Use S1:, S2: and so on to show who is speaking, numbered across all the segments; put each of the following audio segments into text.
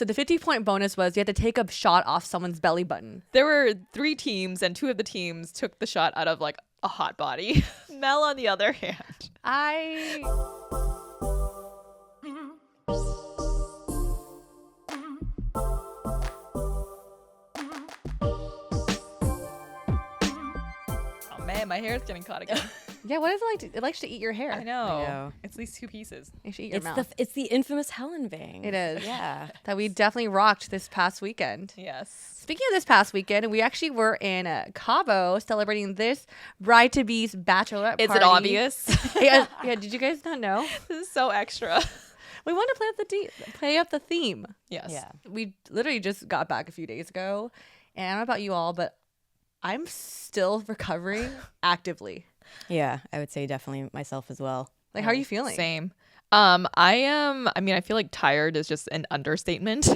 S1: So the 50-point bonus was you had to take a shot off someone's belly button.
S2: There were 3 teams, and 2 of the teams took the shot out of like a hot body. Mel, on the other hand, oh man, my hair is getting caught again.
S1: Yeah, what is it like? It likes to eat your hair.
S2: I know. It's these 2 pieces.
S1: It should eat your mouth.
S3: It's the infamous Helen bang.
S1: It is.
S3: Yeah.
S1: That we definitely rocked this past weekend.
S2: Yes.
S1: Speaking of this past weekend, we actually were in Cabo celebrating this bride-to-be's bachelorette party.
S2: Is it obvious?
S1: yeah, did you guys not know?
S2: This is so extra.
S1: We want to play up the theme.
S2: Yes.
S3: Yeah.
S1: We literally just got back a few days ago, and I don't know about you all, but I'm still recovering actively.
S3: Yeah, I would say definitely myself as well.
S1: Like, how are you feeling?
S2: Same. I feel like tired is just an understatement.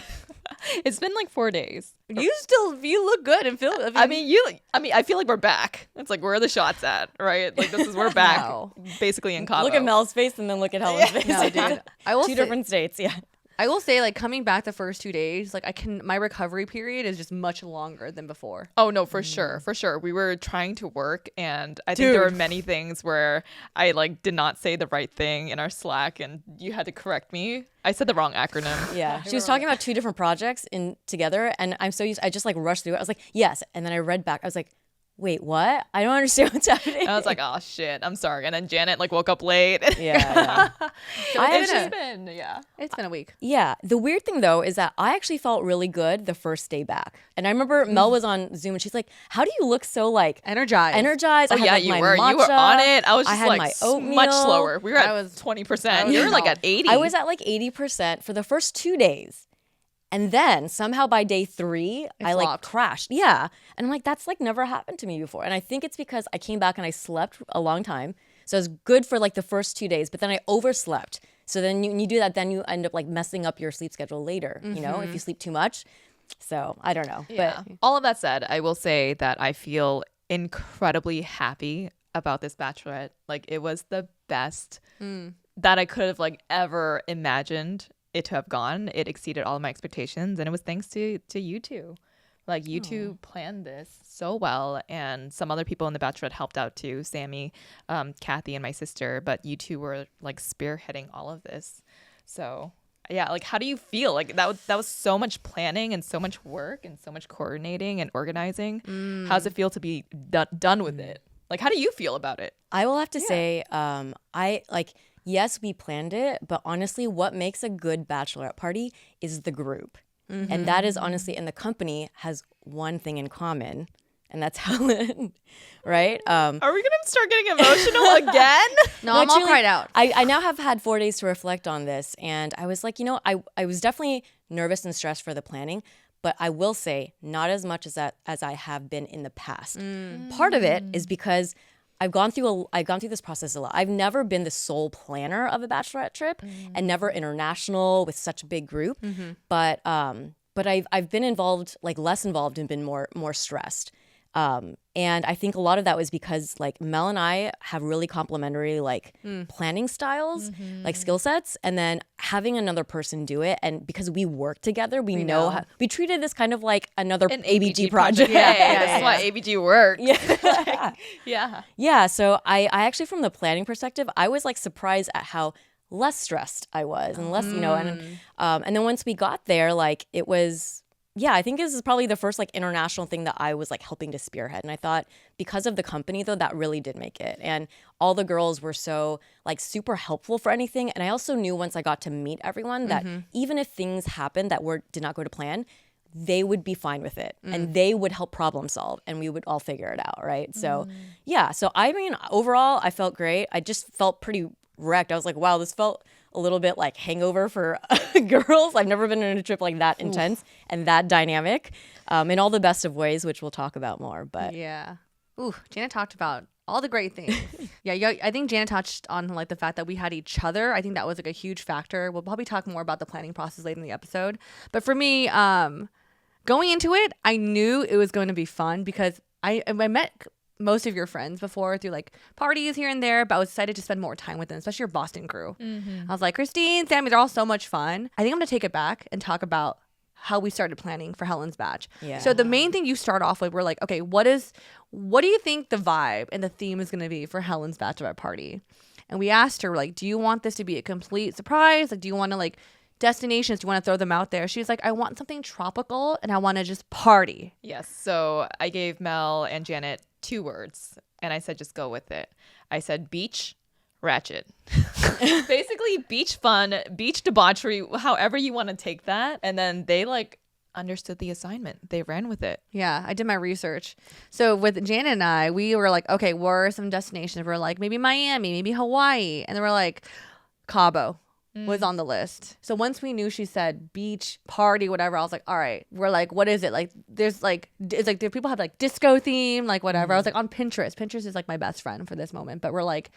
S2: It's been like 4 days.
S1: You look good and feel.
S2: I feel like we're back. It's like, where are the shots at? Right? Like, we're back.
S1: No.
S2: Basically in Cabo.
S3: Look at Mel's face and then look at Helen's face.
S1: No, dude. I will
S3: Two different states, yeah.
S1: I will say, like, coming back the first 2 days, like, my recovery period is just much longer than before.
S2: Oh no, for sure. We were trying to work, and I think there were many things where I like did not say the right thing in our Slack, and you had to correct me. I said the wrong acronym.
S3: Yeah, she was talking about 2 different projects together, and I'm so used. I just like rushed through it. I was like, yes, and then I read back. I was like, wait, what? I don't understand what's happening.
S2: And I was like, oh shit, I'm sorry. And then Janet like woke up late.
S3: Yeah.
S1: It's been a week.
S3: Yeah. The weird thing though is that I actually felt really good the first day back. And I remember Mel was on Zoom and she's like, how do you look so like
S1: energized?
S3: I
S2: Oh
S3: had,
S2: yeah,
S3: like,
S2: you
S3: my
S2: were.
S3: matcha.
S2: You were on it. I was just
S3: had
S2: like
S3: my oatmeal.
S2: much slower. We were at
S1: I was
S2: 20%. You were like at 80.
S3: I was at like 80% for the first 2 days. And then somehow by day 3, I like
S1: flopped.
S3: crashed. Yeah. And I'm like, that's like never happened to me before. And I think it's because I came back and I slept a long time. So it was good for like the first 2 days, but then I overslept. So then when you do that, then you end up like messing up your sleep schedule later, you know, if you sleep too much. So I don't know.
S2: Yeah.
S3: But
S2: all of that said, I will say that I feel incredibly happy about this Bachelorette. Like, it was the best that I could have like ever imagined it to have gone. It exceeded all of my expectations, and it was thanks to you two. Like, you two planned this so well, and some other people in the Bachelorette helped out too, Sammy, Kathy, and my sister, but you two were like spearheading all of this. So yeah, like, how do you feel? Like, that was so much planning and so much work and so much coordinating and organizing. How does it feel to be done with it? Like, how do you feel about it?
S3: I will have to say, yes, we planned it, but honestly, what makes a good Bachelorette party is the group. And that is honestly, and the company has one thing in common, and that's Helen, right?
S2: Are we going to start getting emotional again?
S1: No, I'm all cried out.
S3: I now have had 4 days to reflect on this, and I was like, I was definitely nervous and stressed for the planning, but I will say not as much as I have been in the past. Part of it is because I've gone through this process a lot. I've never been the sole planner of a Bachelorette trip and never international with such a big group. But I've been involved, like less involved, and been more stressed. And I think a lot of that was because like Mel and I have really complementary like planning styles, like skill sets, and then having another person do it. And because we work together, we know how, we treated this kind of like another ABG project.
S2: That's why ABG worked.
S3: Yeah. So I actually, from the planning perspective, I was like surprised at how less stressed I was and less, and then once we got there, like it was. Yeah, I think this is probably the first like international thing that I was like helping to spearhead. And I thought because of the company though, that really did make it. And all the girls were so like super helpful for anything. And I also knew once I got to meet everyone that even if things happened that did not go to plan, they would be fine with it and they would help problem solve and we would all figure it out, right? So yeah, so I mean, overall, I felt great. I just felt pretty wrecked. I was like, wow, this felt a little bit like hangover for girls. I've never been on a trip like that intense and that dynamic in all the best of ways, which we'll talk about more. But
S1: yeah. Ooh, Janet talked about all the great things. Yeah, I think Janet touched on like the fact that we had each other. I think that was like a huge factor. We'll probably talk more about the planning process later in the episode. But for me, going into it, I knew it was going to be fun because I met most of your friends before through like parties here and there, but I was excited to spend more time with them, especially your Boston crew. I was like, Christine, Sammy, they're all so much fun. I think I'm gonna take it back and talk about how we started planning for Helen's batch.
S3: Yeah.
S1: So the main thing you start off with, we're like, okay, what do you think the vibe and the theme is going to be for Helen's bachelorette party? And we asked her, like, do you want this to be a complete surprise? Like, do you want to, like, destinations, do you want to throw them out there? She was like, I want something tropical and I want to just party.
S2: Yes. So I gave Mel and Janet 2 words and I said, just go with it. I said beach, ratchet. Basically beach fun, beach debauchery, however you want to take that. And then they like understood the assignment. They ran with it.
S1: Yeah, I did my research. So with Janet and I, we were like, okay, what are some destinations? We're like, maybe Miami, maybe Hawaii. And then we're like, Cabo was on the list. So once we knew she said beach, party, whatever, I was like, all right. We're like, what is it? Like, there's like, it's like, do people have like disco theme, like whatever. I was like on Pinterest. Pinterest is like my best friend for this moment. But we're like,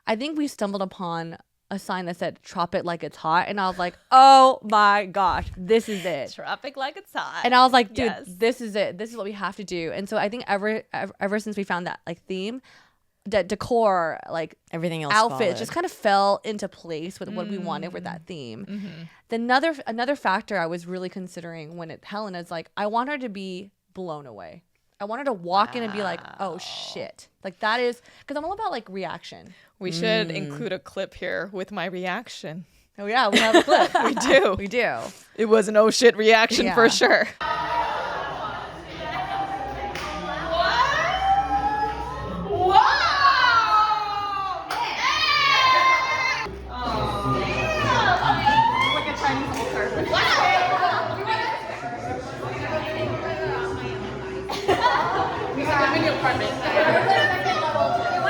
S1: I think we stumbled upon a sign that said "Trop it like it's hot," and I was like, "Oh my gosh, this is it!"
S2: Tropic like it's hot.
S1: And I was like, "Dude,
S2: Yes.
S1: this is it. This is what we have to do." And so I think ever since we found that like theme, that decor, like
S3: Everything else
S1: outfits,
S3: followed.
S1: just kind of fell into place with what we wanted with that theme. Another factor I was really considering when Helen is like, I want her to be blown away. I want her to walk in and be like, "Oh shit!" Like that is because I'm all about like reaction.
S2: We should include a clip here with my reaction.
S1: Oh yeah, we have a clip.
S2: We do.
S1: We do.
S2: It was an oh shit reaction
S1: Yeah.
S2: for sure.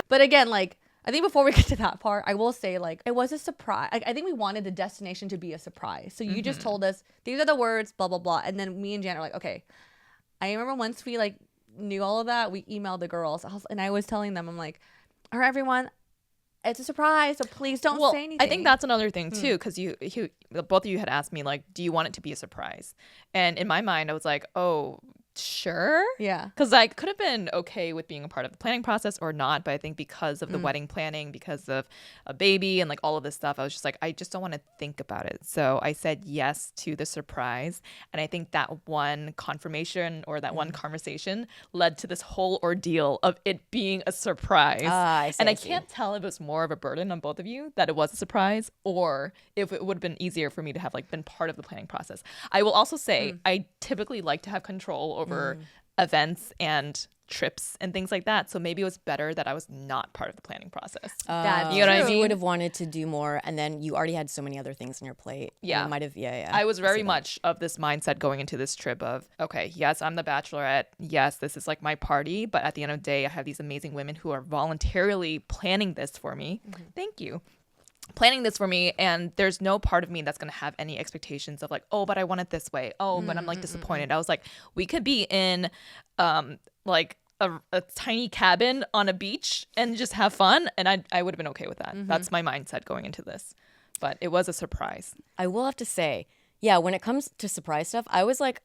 S1: But again, like I think before we get to that part, I will say like it was a surprise. I think we wanted the destination to be a surprise. So you just told us these are the words, blah blah blah, and then me and Janet were like, okay. I remember once we like knew all of that, we emailed the girls, and I was telling them, I'm like, all right, everyone, it's a surprise, so please don't say anything.
S2: I think that's another thing too, because you both of you had asked me like, do you want it to be a surprise? And in my mind, I was like, oh, sure.
S1: Yeah.
S2: Because I could have been okay with being a part of the planning process or not, but I think because of the wedding planning, because of a baby and like all of this stuff, I was just like, I just don't want to think about it. So I said yes to the surprise. And I think that one confirmation or that one conversation led to this whole ordeal of it being a surprise.
S3: I see,
S2: and
S3: I
S2: I
S3: see.
S2: can't tell if it was more of a burden on both of you that it was a surprise or if it would have been easier for me to have like been part of the planning process. I will also say I typically like to have control over events and trips and things like that. So maybe it was better that I was not part of the planning process.
S1: That's
S2: You know what I
S1: true.
S2: mean?
S3: You would have wanted to do more, and then you already had so many other things on your plate.
S2: Yeah.
S3: You might have. Yeah.
S2: I was very
S3: see that.
S2: much of this mindset going into this trip of, okay, yes, I'm the bachelorette. Yes, this is like my party. But at the end of the day, I have these amazing women who are voluntarily planning this for me. Thank you. Planning this for me, and there's no part of me that's going to have any expectations of like, oh, but I want it this way. Oh, but I'm like disappointed. I was like, we could be in like a tiny cabin on a beach and just have fun, and I would have been okay with that. That's my mindset going into this. But it was a surprise.
S3: I will have to say, yeah, when it comes to surprise stuff, I was like,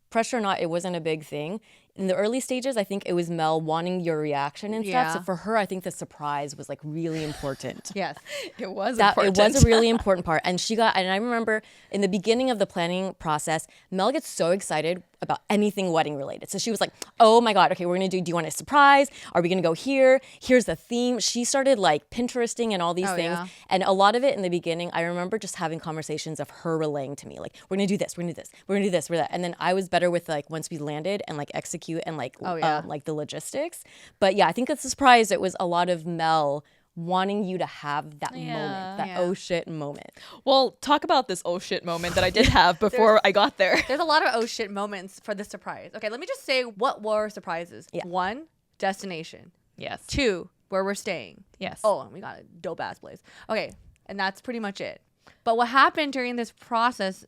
S3: pressure or not, it wasn't a big thing. In the early stages, I think it was Mel wanting your reaction and
S1: Yeah.
S3: stuff. So for her, I think the surprise was like really important.
S1: Yes.
S2: It was
S3: That
S2: important.
S3: it was a really important part. And I remember in the beginning of the planning process, Mel gets so excited about anything wedding related. So she was like, oh my God, okay, do you want a surprise? Are we gonna go here? Here's the theme. She started like Pinteresting and all these things.
S1: Yeah.
S3: And a lot of it in the beginning, I remember just having conversations of her relaying to me, like, we're gonna do this, we're gonna do this, we're gonna do this, we're that. And then I was better with like once we landed and like execute and like like the logistics. But yeah, I think it's a surprise. It was a lot of Mel wanting you to have that moment, that oh shit moment.
S2: Well, talk about this oh shit moment that I did have before I got there.
S1: There's a lot of oh shit moments for this surprise. Okay, let me just say what were surprises.
S3: Yeah.
S1: 1, destination.
S2: Yes.
S1: 2, where we're staying.
S2: Yes.
S1: Oh, and we got a dope ass place. Okay, and that's pretty much it. But what happened during this process?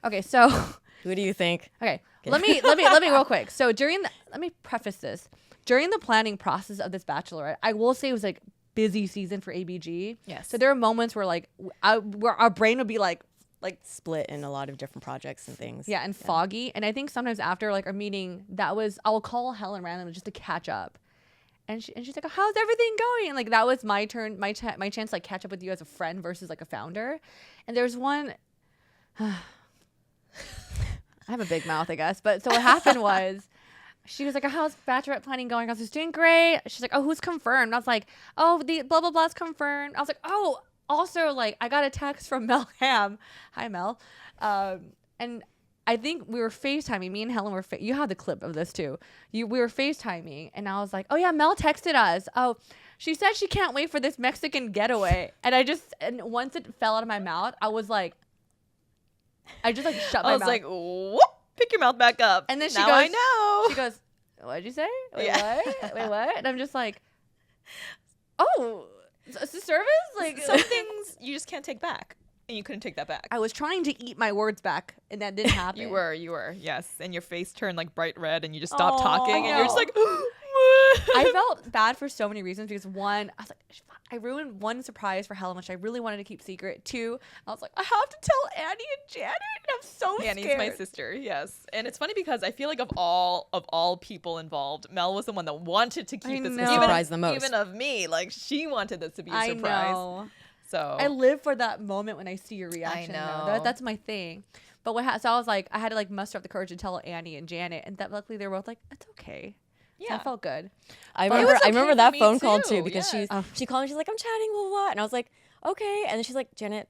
S1: Okay, so
S3: Who do you think?
S1: okay, let me real quick. So let me preface this. During the planning process of this bachelorette, I will say it was like busy season for ABG.
S2: Yes.
S1: So there are moments where like where our brain would be like
S3: Split in a lot of different projects and things.
S1: yeah, and foggy. And I think sometimes after like our meeting, I will call Helen randomly just to catch up. And she's like, how's everything going? And like that was my turn, my chance to like catch up with you as a friend versus like a founder. And there's one have a big mouth, I guess. But so what happened was, she was like, how's Bachelorette planning going? I was just doing great. She's like, oh, who's confirmed? I was like, oh, the blah, blah, blah's confirmed. I was like, oh, also, like, I got a text from Mel Ham. Hi, Mel. And I think we were FaceTiming. Me and Helen were, you have the clip of this too. We were FaceTiming. And I was like, oh, yeah, Mel texted us. Oh, she said she can't wait for this Mexican getaway. And once it fell out of my mouth, I was like, I just like shut my mouth.
S2: I was like, whoop, pick your mouth back up.
S1: And then she
S2: now
S1: goes,
S2: I know.
S1: She goes, what'd you say? Wait,
S2: Yeah.
S1: what? Wait, what? And I'm just like, oh, it's a service? Like,
S2: Some things you just can't take back. And you couldn't take that back.
S1: I was trying to eat my words back, and that didn't happen.
S2: You were, yes. And your face turned like bright red, and you just stopped talking,
S1: I
S2: and you're just
S1: know.
S2: like,
S1: I felt bad for so many reasons because one, I was like, I ruined one surprise for Helen, which I really wanted to keep secret. Two, I was like, I have to tell Annie and Janet, and I'm so
S2: Annie's
S1: scared.
S2: my sister, yes. And it's funny because I feel like of all people involved, Mel was the one that wanted to keep this
S1: know.
S3: Surprise the most.
S2: Even of me, like she wanted this to be a
S1: I
S2: surprise.
S1: know.
S2: So
S1: I live for that moment when I see your reaction.
S2: know.
S1: That's my thing. But so I was like, I had to like muster up the courage to tell Annie and Janet, and that luckily they were both like, it's okay. So
S2: yeah.
S1: I felt good.
S3: I
S2: But it
S3: remember
S2: was
S3: I
S2: okay
S3: remember
S2: for
S3: that
S2: me
S3: phone call
S2: too,
S3: too because
S2: yes.
S3: she called me. She's like, I'm chatting, blah, blah, blah. And I was like, okay. And then she's like, Janet,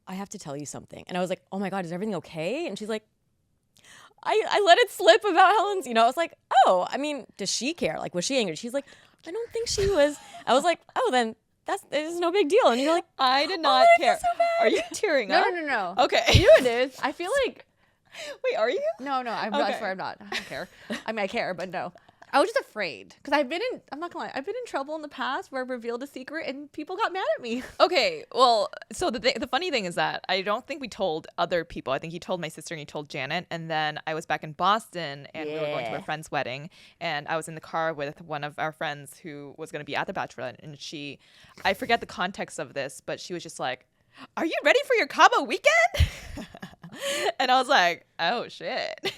S3: I have to tell you something. And I was like, oh my God, is everything okay? And she's like, I let it slip about Helen's, I was like, oh, I mean, does she care? Like, was she angry? She's like, I don't think she was. I was like, oh, then it's no big deal. And you're like,
S2: I did not
S3: I feel
S2: care.
S3: so bad.
S2: Are you tearing up?
S1: No.
S2: Okay.
S1: You know what it is? I feel like
S2: Wait, are you?
S1: no, I'm not. I
S2: Okay.
S1: swear I'm not. I don't care. I mean, I care, but no. I was just afraid because I'm not gonna lie, I've been in trouble in the past where I revealed a secret and people got mad at me.
S2: Okay, well, so the funny thing is that I don't think we told other people. I think he told my sister and he told Janet. And then I was back in Boston and we were going to a friend's wedding. And I was in the car with one of our friends who was going to be at the Bachelorette. And I forget the context of this, but she was just like, are you ready for your Cabo weekend? And I was like, oh, shit.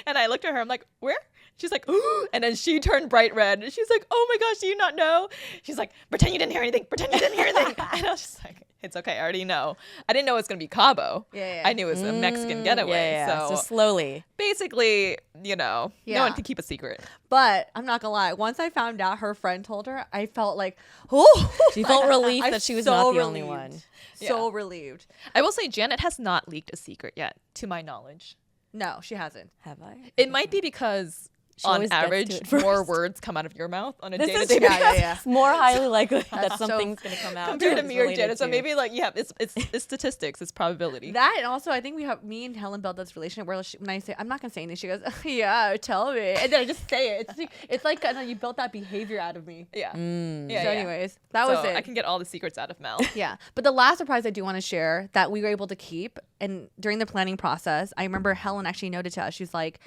S2: And I looked at her. I'm like, where? She's like, ooh. And then she turned bright red. And she's like, oh my gosh, do you not know? She's like, pretend you didn't hear anything. Pretend you didn't hear anything. And I was just like, it's okay. I already know. I didn't know it was going to be Cabo.
S1: Yeah.
S2: I knew it was a Mexican getaway.
S3: Yeah.
S2: So,
S3: slowly.
S2: basically, no
S1: Yeah.
S2: one could keep a secret.
S1: But I'm not gonna lie. Once I found out her friend told her, I felt like, oh,
S3: She felt relief
S1: I'm
S3: that she was
S1: so
S3: not the only
S1: relieved.
S3: one.
S1: So relieved.
S2: I will say Janet has not leaked a secret yet, to my knowledge.
S1: No, she hasn't.
S3: Have I?
S2: It might be because
S3: She
S2: on
S3: always gets to
S2: average,
S3: it
S2: more
S3: first.
S2: words come out of your mouth on a
S3: This
S2: day-to-day
S3: is
S2: basis.
S1: Yeah.
S3: It's more highly likely that
S1: That's so-
S3: something's going to come out.
S2: Compared to
S3: that's
S2: me or
S3: related
S2: Janet. So
S3: to-
S2: maybe it's statistics, it's probability.
S1: That and also I think me and Helen built this relationship where when I say I'm not gonna say anything, she goes, yeah, tell me, and then I just say it. It's like you built that behavior out of me.
S2: Yeah.
S3: Mm.
S2: Yeah.
S1: So
S2: yeah.
S1: anyways, that was
S2: So
S1: it.
S2: I can get all the secrets out of Mel.
S1: Yeah. But the last surprise I do want to share that we were able to keep, and during the planning process, I remember Helen actually noted to us, she's like,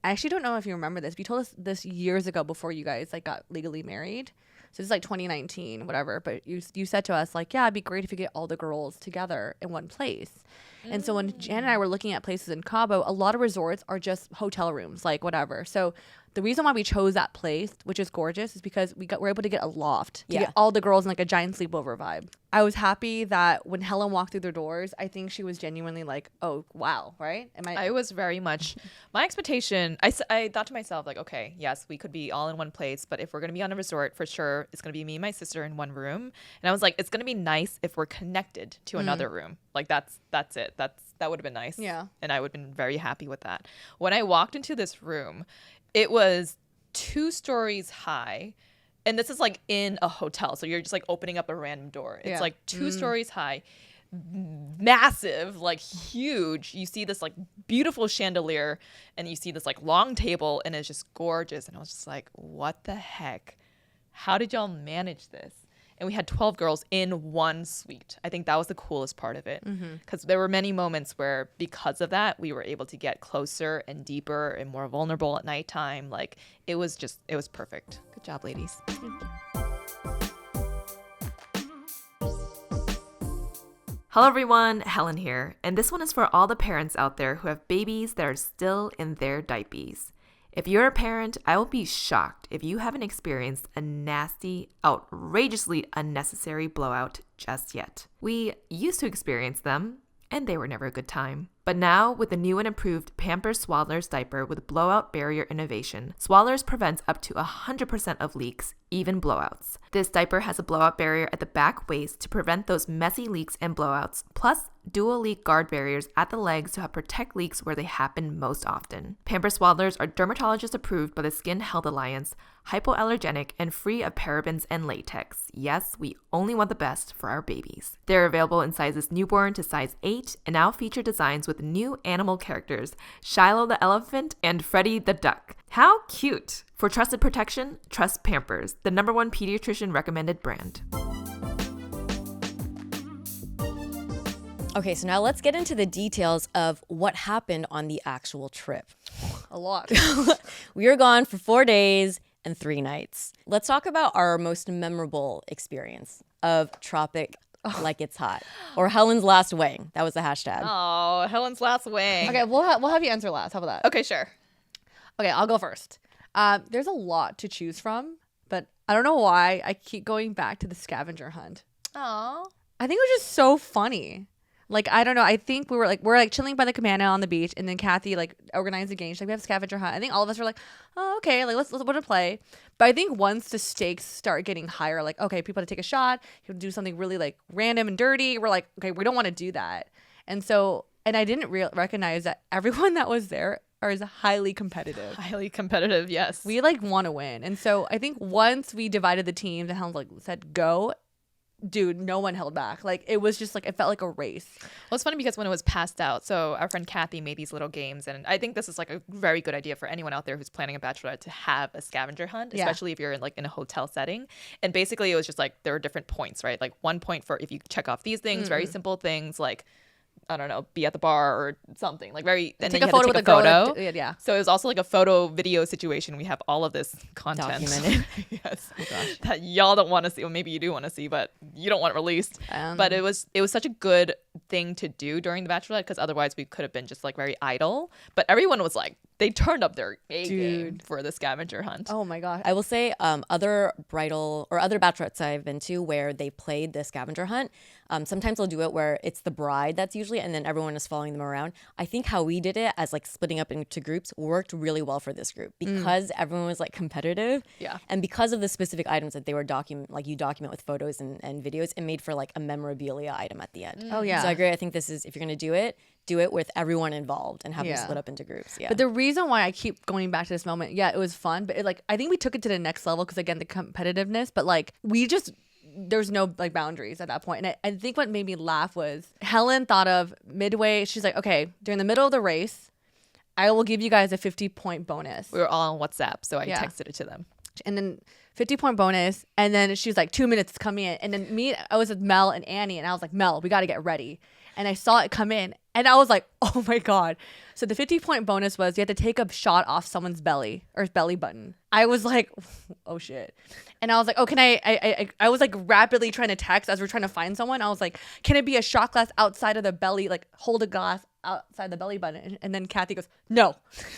S1: I actually don't know if you remember this. You told us this years ago before you guys like got legally married. So it's like 2019, whatever. But you said to us like, yeah, it'd be great if you get all the girls together in one place. And so when Jan and I were looking at places in Cabo, a lot of resorts are just hotel rooms, like whatever. So the reason why we chose that place, which is gorgeous, is because we're able to get a loft to get all the girls in like a giant sleepover vibe. I was happy that when Helen walked through the doors, I think she was genuinely like, oh, wow, right?
S2: I was very much, my expectation, I thought to myself, like, okay, yes, we could be all in one place, but if we're going to be on a resort, for sure, it's going to be me and my sister in one room. And I was like, it's going to be nice if we're connected to another room. Like, that's it. That would have been nice.
S1: Yeah.
S2: And I would have been very happy with that. When I walked into this room, it was 2 stories high. And this is like in a hotel. So you're just like opening up a random door. It's like 2 stories high, massive, like huge. You see this like beautiful chandelier and you see this like long table and it's just gorgeous. And I was just like, what the heck? How did y'all manage this? And we had 12 girls in one suite. I think that was the coolest part of it. Because there were many moments where, because of that, we were able to get closer and deeper and more vulnerable at nighttime. Like, it was perfect. Good job, ladies. Hello, everyone. Helen here. And this one is for all the parents out there who have babies that are still in their diapers. If you're a parent, I will be shocked if you haven't experienced a nasty, outrageously unnecessary blowout just yet. We used to experience them, and they were never a good time.
S4: But now, with the new and improved Pampers Swaddlers diaper with blowout barrier innovation, Swaddlers prevents up to 100% of leaks, even blowouts. This diaper has a blowout barrier at the back waist to prevent those messy leaks and blowouts, plus dual leak guard barriers at the legs to help protect leaks where they happen most often. Pampers Swaddlers are dermatologist approved by the Skin Health Alliance, hypoallergenic, and free of parabens and latex. Yes, we only want the best for our babies. They're available in sizes newborn to size 8 and now feature designs with new animal characters, Shiloh the elephant and Freddie the duck. How cute! For trusted protection, trust Pampers, the #1 pediatrician recommended brand.
S3: Okay, so now let's get into the details of what happened on the actual trip.
S1: A lot.
S3: We were gone for 4 days and 3 nights. Let's talk about our most memorable experience of Tropic Like It's Hot, or Helen's last wing. That was the hashtag.
S2: Oh, Helen's last wing.
S1: Okay, we'll have you answer last. How about that?
S2: Okay, sure.
S1: Okay, I'll go first. There's a lot to choose from, but I don't know why I keep going back to the scavenger hunt.
S2: Aw.
S1: I think it was just so funny. Like, I don't know. I think we're chilling by the cabana on the beach, and then Kathy organized a game. She's like, we have a scavenger hunt. I think all of us were like, oh, okay, let's want to play. But I think once the stakes start getting higher, like, okay, people have to take a shot, people do something really random and dirty. We're like, okay, we don't want to do that. And I didn't recognize that everyone that was there is highly competitive.
S2: Highly competitive, yes.
S1: We want to win. And so I think once we divided the teams and Helen said go, dude, no one held back. It was just it felt like a race.
S2: Well, it's funny because when it was passed out, so our friend Kathy made these little games, and I think this is a very good idea for anyone out there who's planning a bachelorette to have a scavenger hunt, especially if you're in a hotel setting. And basically it was just there are different points, right? 1 point for if you check off these things, very simple things I don't know, be at the bar or something and
S1: take
S2: then
S1: a
S2: you
S1: photo
S2: had to
S1: with
S2: take a
S1: girl.
S2: photo.
S1: Yeah.
S2: So it was also a photo video situation. We have all of this content
S3: Documented.
S2: yes. Oh, gosh. That y'all don't want to see. Well, maybe you do want to see, but you don't want it released. But it was such a good thing to do during the Bachelorette because otherwise we could have been just very idle. But everyone was they turned up their A game for the scavenger hunt.
S1: Oh my god.
S3: I will say other bridal or other bachelorettes I've been to where they played the scavenger hunt, sometimes they'll do it where it's the bride that's usually and then everyone is following them around. I think how we did it as splitting up into groups worked really well for this group because everyone was competitive.
S1: Yeah.
S3: And because of the specific items that they were you document with photos and videos, it made for a memorabilia item at the end.
S1: Oh yeah.
S3: So I agree. I think this is, if you're going to do it with everyone involved and have them split up into groups. Yeah.
S1: But the reason why I keep going back to this moment, it was fun, but I think we took it to the next level because again, the competitiveness, but we just, there's no boundaries at that point. And I think what made me laugh was Helen thought of midway. She's like, okay, during the middle of the race, I will give you guys a 50-point bonus.
S2: We were all on WhatsApp, so I texted it to them.
S1: And then 50-point bonus. And then she was like, 2 minutes to come in. And then I was with Mel and Annie, and I was like, Mel, we got to get ready. And I saw it come in, and I was like, oh my God. So the 50-point bonus was you had to take a shot off someone's belly or belly button. I was like, oh shit. And I was like, oh, can I was rapidly trying to text as we're trying to find someone. I was like, can it be a shot glass outside of the belly? Hold a glass outside the belly button. And then Kathy goes, no.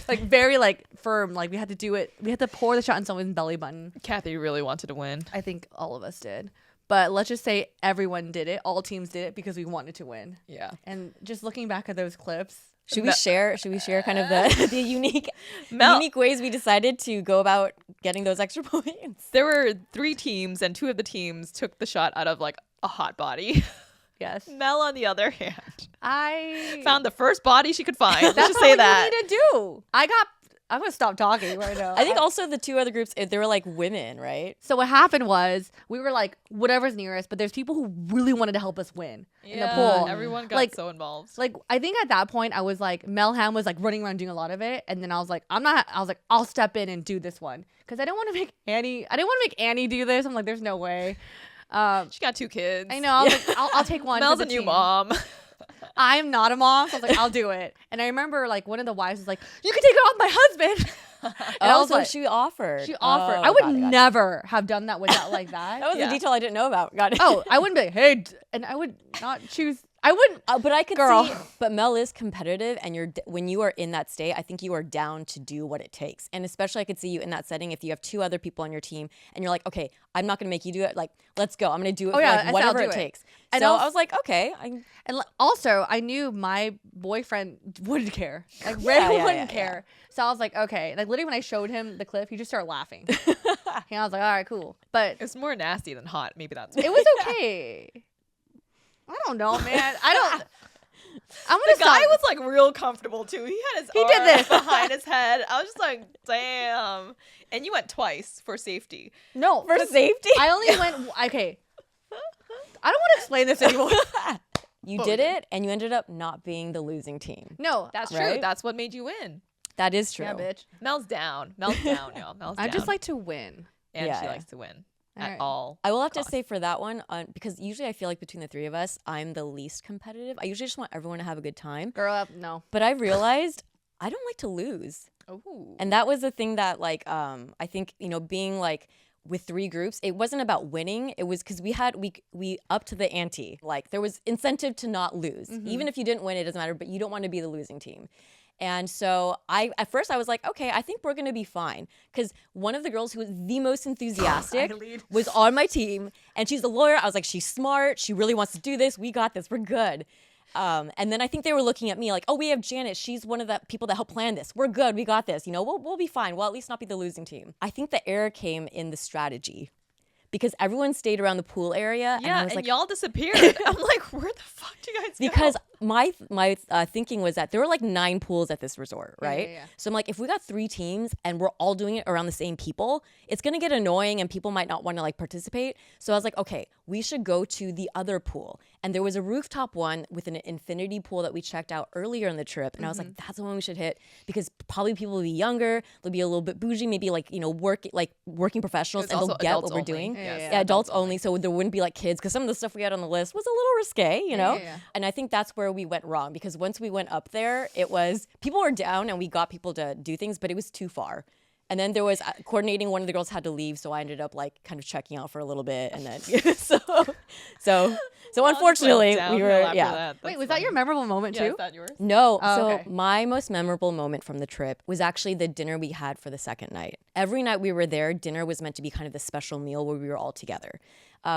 S1: Very firm. We had to do it. We had to pour the shot in someone's belly button.
S2: Kathy really wanted to win.
S1: I think all of us did. But let's just say everyone did it. All teams did it because we wanted to win.
S2: Yeah.
S1: And just looking back at those clips.
S3: Should we share kind of the unique ways we decided to go about getting those extra points?
S2: There were 3 teams, and 2 of the teams took the shot out of a hot body.
S1: Yes.
S2: Mel, on the other hand,
S1: I
S2: found the first body she could find. Let's
S1: That's
S2: just say
S1: not
S2: that.
S1: what you need to do. I'm going to stop talking right now.
S3: I think also the 2 other groups, they were women, right?
S1: So what happened was we were whatever's nearest, but there's people who really wanted to help us win in the pool.
S2: Everyone got so involved.
S1: I think at that point I was Melham was running around doing a lot of it, and then I was I'll step in and do this one because I didn't want to make Annie do this. I'm there's no way.
S2: She got 2 kids.
S1: I know. I'll take one.
S2: Mel's a new mom.
S1: I'm not a mom, so I was I'll do it. And I remember one of the wives was you can take it off my husband. And I was
S3: so she offered.
S1: She offered.
S3: Oh,
S1: I would
S3: got it.
S1: never have done that without that.
S3: That was a detail I didn't know about. Got it.
S1: Oh, I wouldn't be hey, and I would not choose. I wouldn't.
S3: But I could
S1: Girl.
S3: see. But Mel is competitive, and when you are in that state, I think you are down to do what it takes. And especially, I could see you in that setting if you have 2 other people on your team, and you're like, okay, I'm not gonna make you do it. Like, let's go. I'm gonna do it.
S1: Oh, yeah, I
S3: like,
S1: said
S3: whatever
S1: I'll
S3: it
S1: do it.
S3: takes.
S1: And
S3: So
S1: also-
S3: I was like, okay.
S1: Also, I knew my boyfriend wouldn't care. Like,
S3: Yeah,
S1: Ray
S3: yeah,
S1: wouldn't
S3: yeah,
S1: care. So I was like, okay. Like, literally, when I showed him the clip, he just started laughing. And I was like, all right, cool. But
S2: It's more nasty than hot. Maybe that's
S1: it was okay. I don't know, man. I'm gonna
S2: The guy
S1: stop.
S2: was like real comfortable too. He had his
S1: He did
S2: arms
S1: this.
S2: behind his head. I was just like, damn. And you went twice for safety.
S1: No,
S3: For safety?
S1: I only went. Okay. I don't want to explain this anymore.
S3: You did it, and you ended up not being the losing team.
S1: No,
S2: That's true.
S3: Right?
S2: That's what made you win.
S3: That is true.
S1: yeah, bitch.
S2: Mel's down. Mel's down, y'all. Mel's
S1: I
S2: down.
S1: just like to win.
S2: and
S3: Yeah,
S2: she
S3: yeah.
S2: likes to win
S1: All
S2: at
S1: right.
S2: all.
S3: I will have to
S2: costs.
S3: say for that one, because usually I feel like between the 3 of us, I'm the least competitive. I usually just want everyone to have a good time.
S1: Girl up, no.
S3: But I realized I don't like to lose.
S2: Ooh.
S3: And that was the thing that, like, I think, being like with 3 groups, it wasn't about winning. It was because we upped the ante. Like, there was incentive to not lose. Even if you didn't win, it doesn't matter, but you don't want to be the losing team. And so at first I was like, okay, I think we're going to be fine. Because one of the girls who was the most enthusiastic was on my team. And she's a lawyer. I was like, she's smart. She really wants to do this. We got this. We're good. And then I think they were looking at me like, oh, we have Janet. She's one of the people that helped plan this. We're good. We got this. We'll be fine. We'll at least not be the losing team. I think the error came in the strategy. Because everyone stayed around the pool area.
S2: Yeah,
S3: and I was
S2: and
S3: like,
S2: y'all disappeared. I'm like, where the fuck do you guys go?
S3: because my thinking was that there were like 9 pools at this resort, right?
S1: yeah.
S3: So I'm like, if we got 3 teams and we're all doing it around the same people, it's gonna get annoying and people might not want to like participate. So I was like, okay, we should go to the other pool. And there was a rooftop one with an infinity pool that we checked out earlier in the trip. And I was like, that's the one we should hit because probably people will be younger, they'll be a little bit bougie, maybe like working professionals,
S2: It's
S3: and they'll
S2: also
S3: get
S2: adults
S3: what we're
S2: only.
S3: doing.
S2: Yes.
S3: Yeah, adults only, so there wouldn't be like kids because some of the stuff we had on the list was a little risque,
S1: yeah.
S3: And I think that's where we went wrong because once we went up there, it was people were down and we got people to do things, but it was too far. And then there was coordinating. One of the girls had to leave, so I ended up like kind of checking out for a little bit, and then so unfortunately we were
S1: Wait, was that your memorable moment
S2: Yeah,
S1: too?
S2: is that yours?
S3: No.
S1: Oh,
S3: So
S1: okay.
S3: my most memorable moment from the trip was actually the dinner we had for the second night. Every night we were there, dinner was meant to be kind of the special meal where we were all together.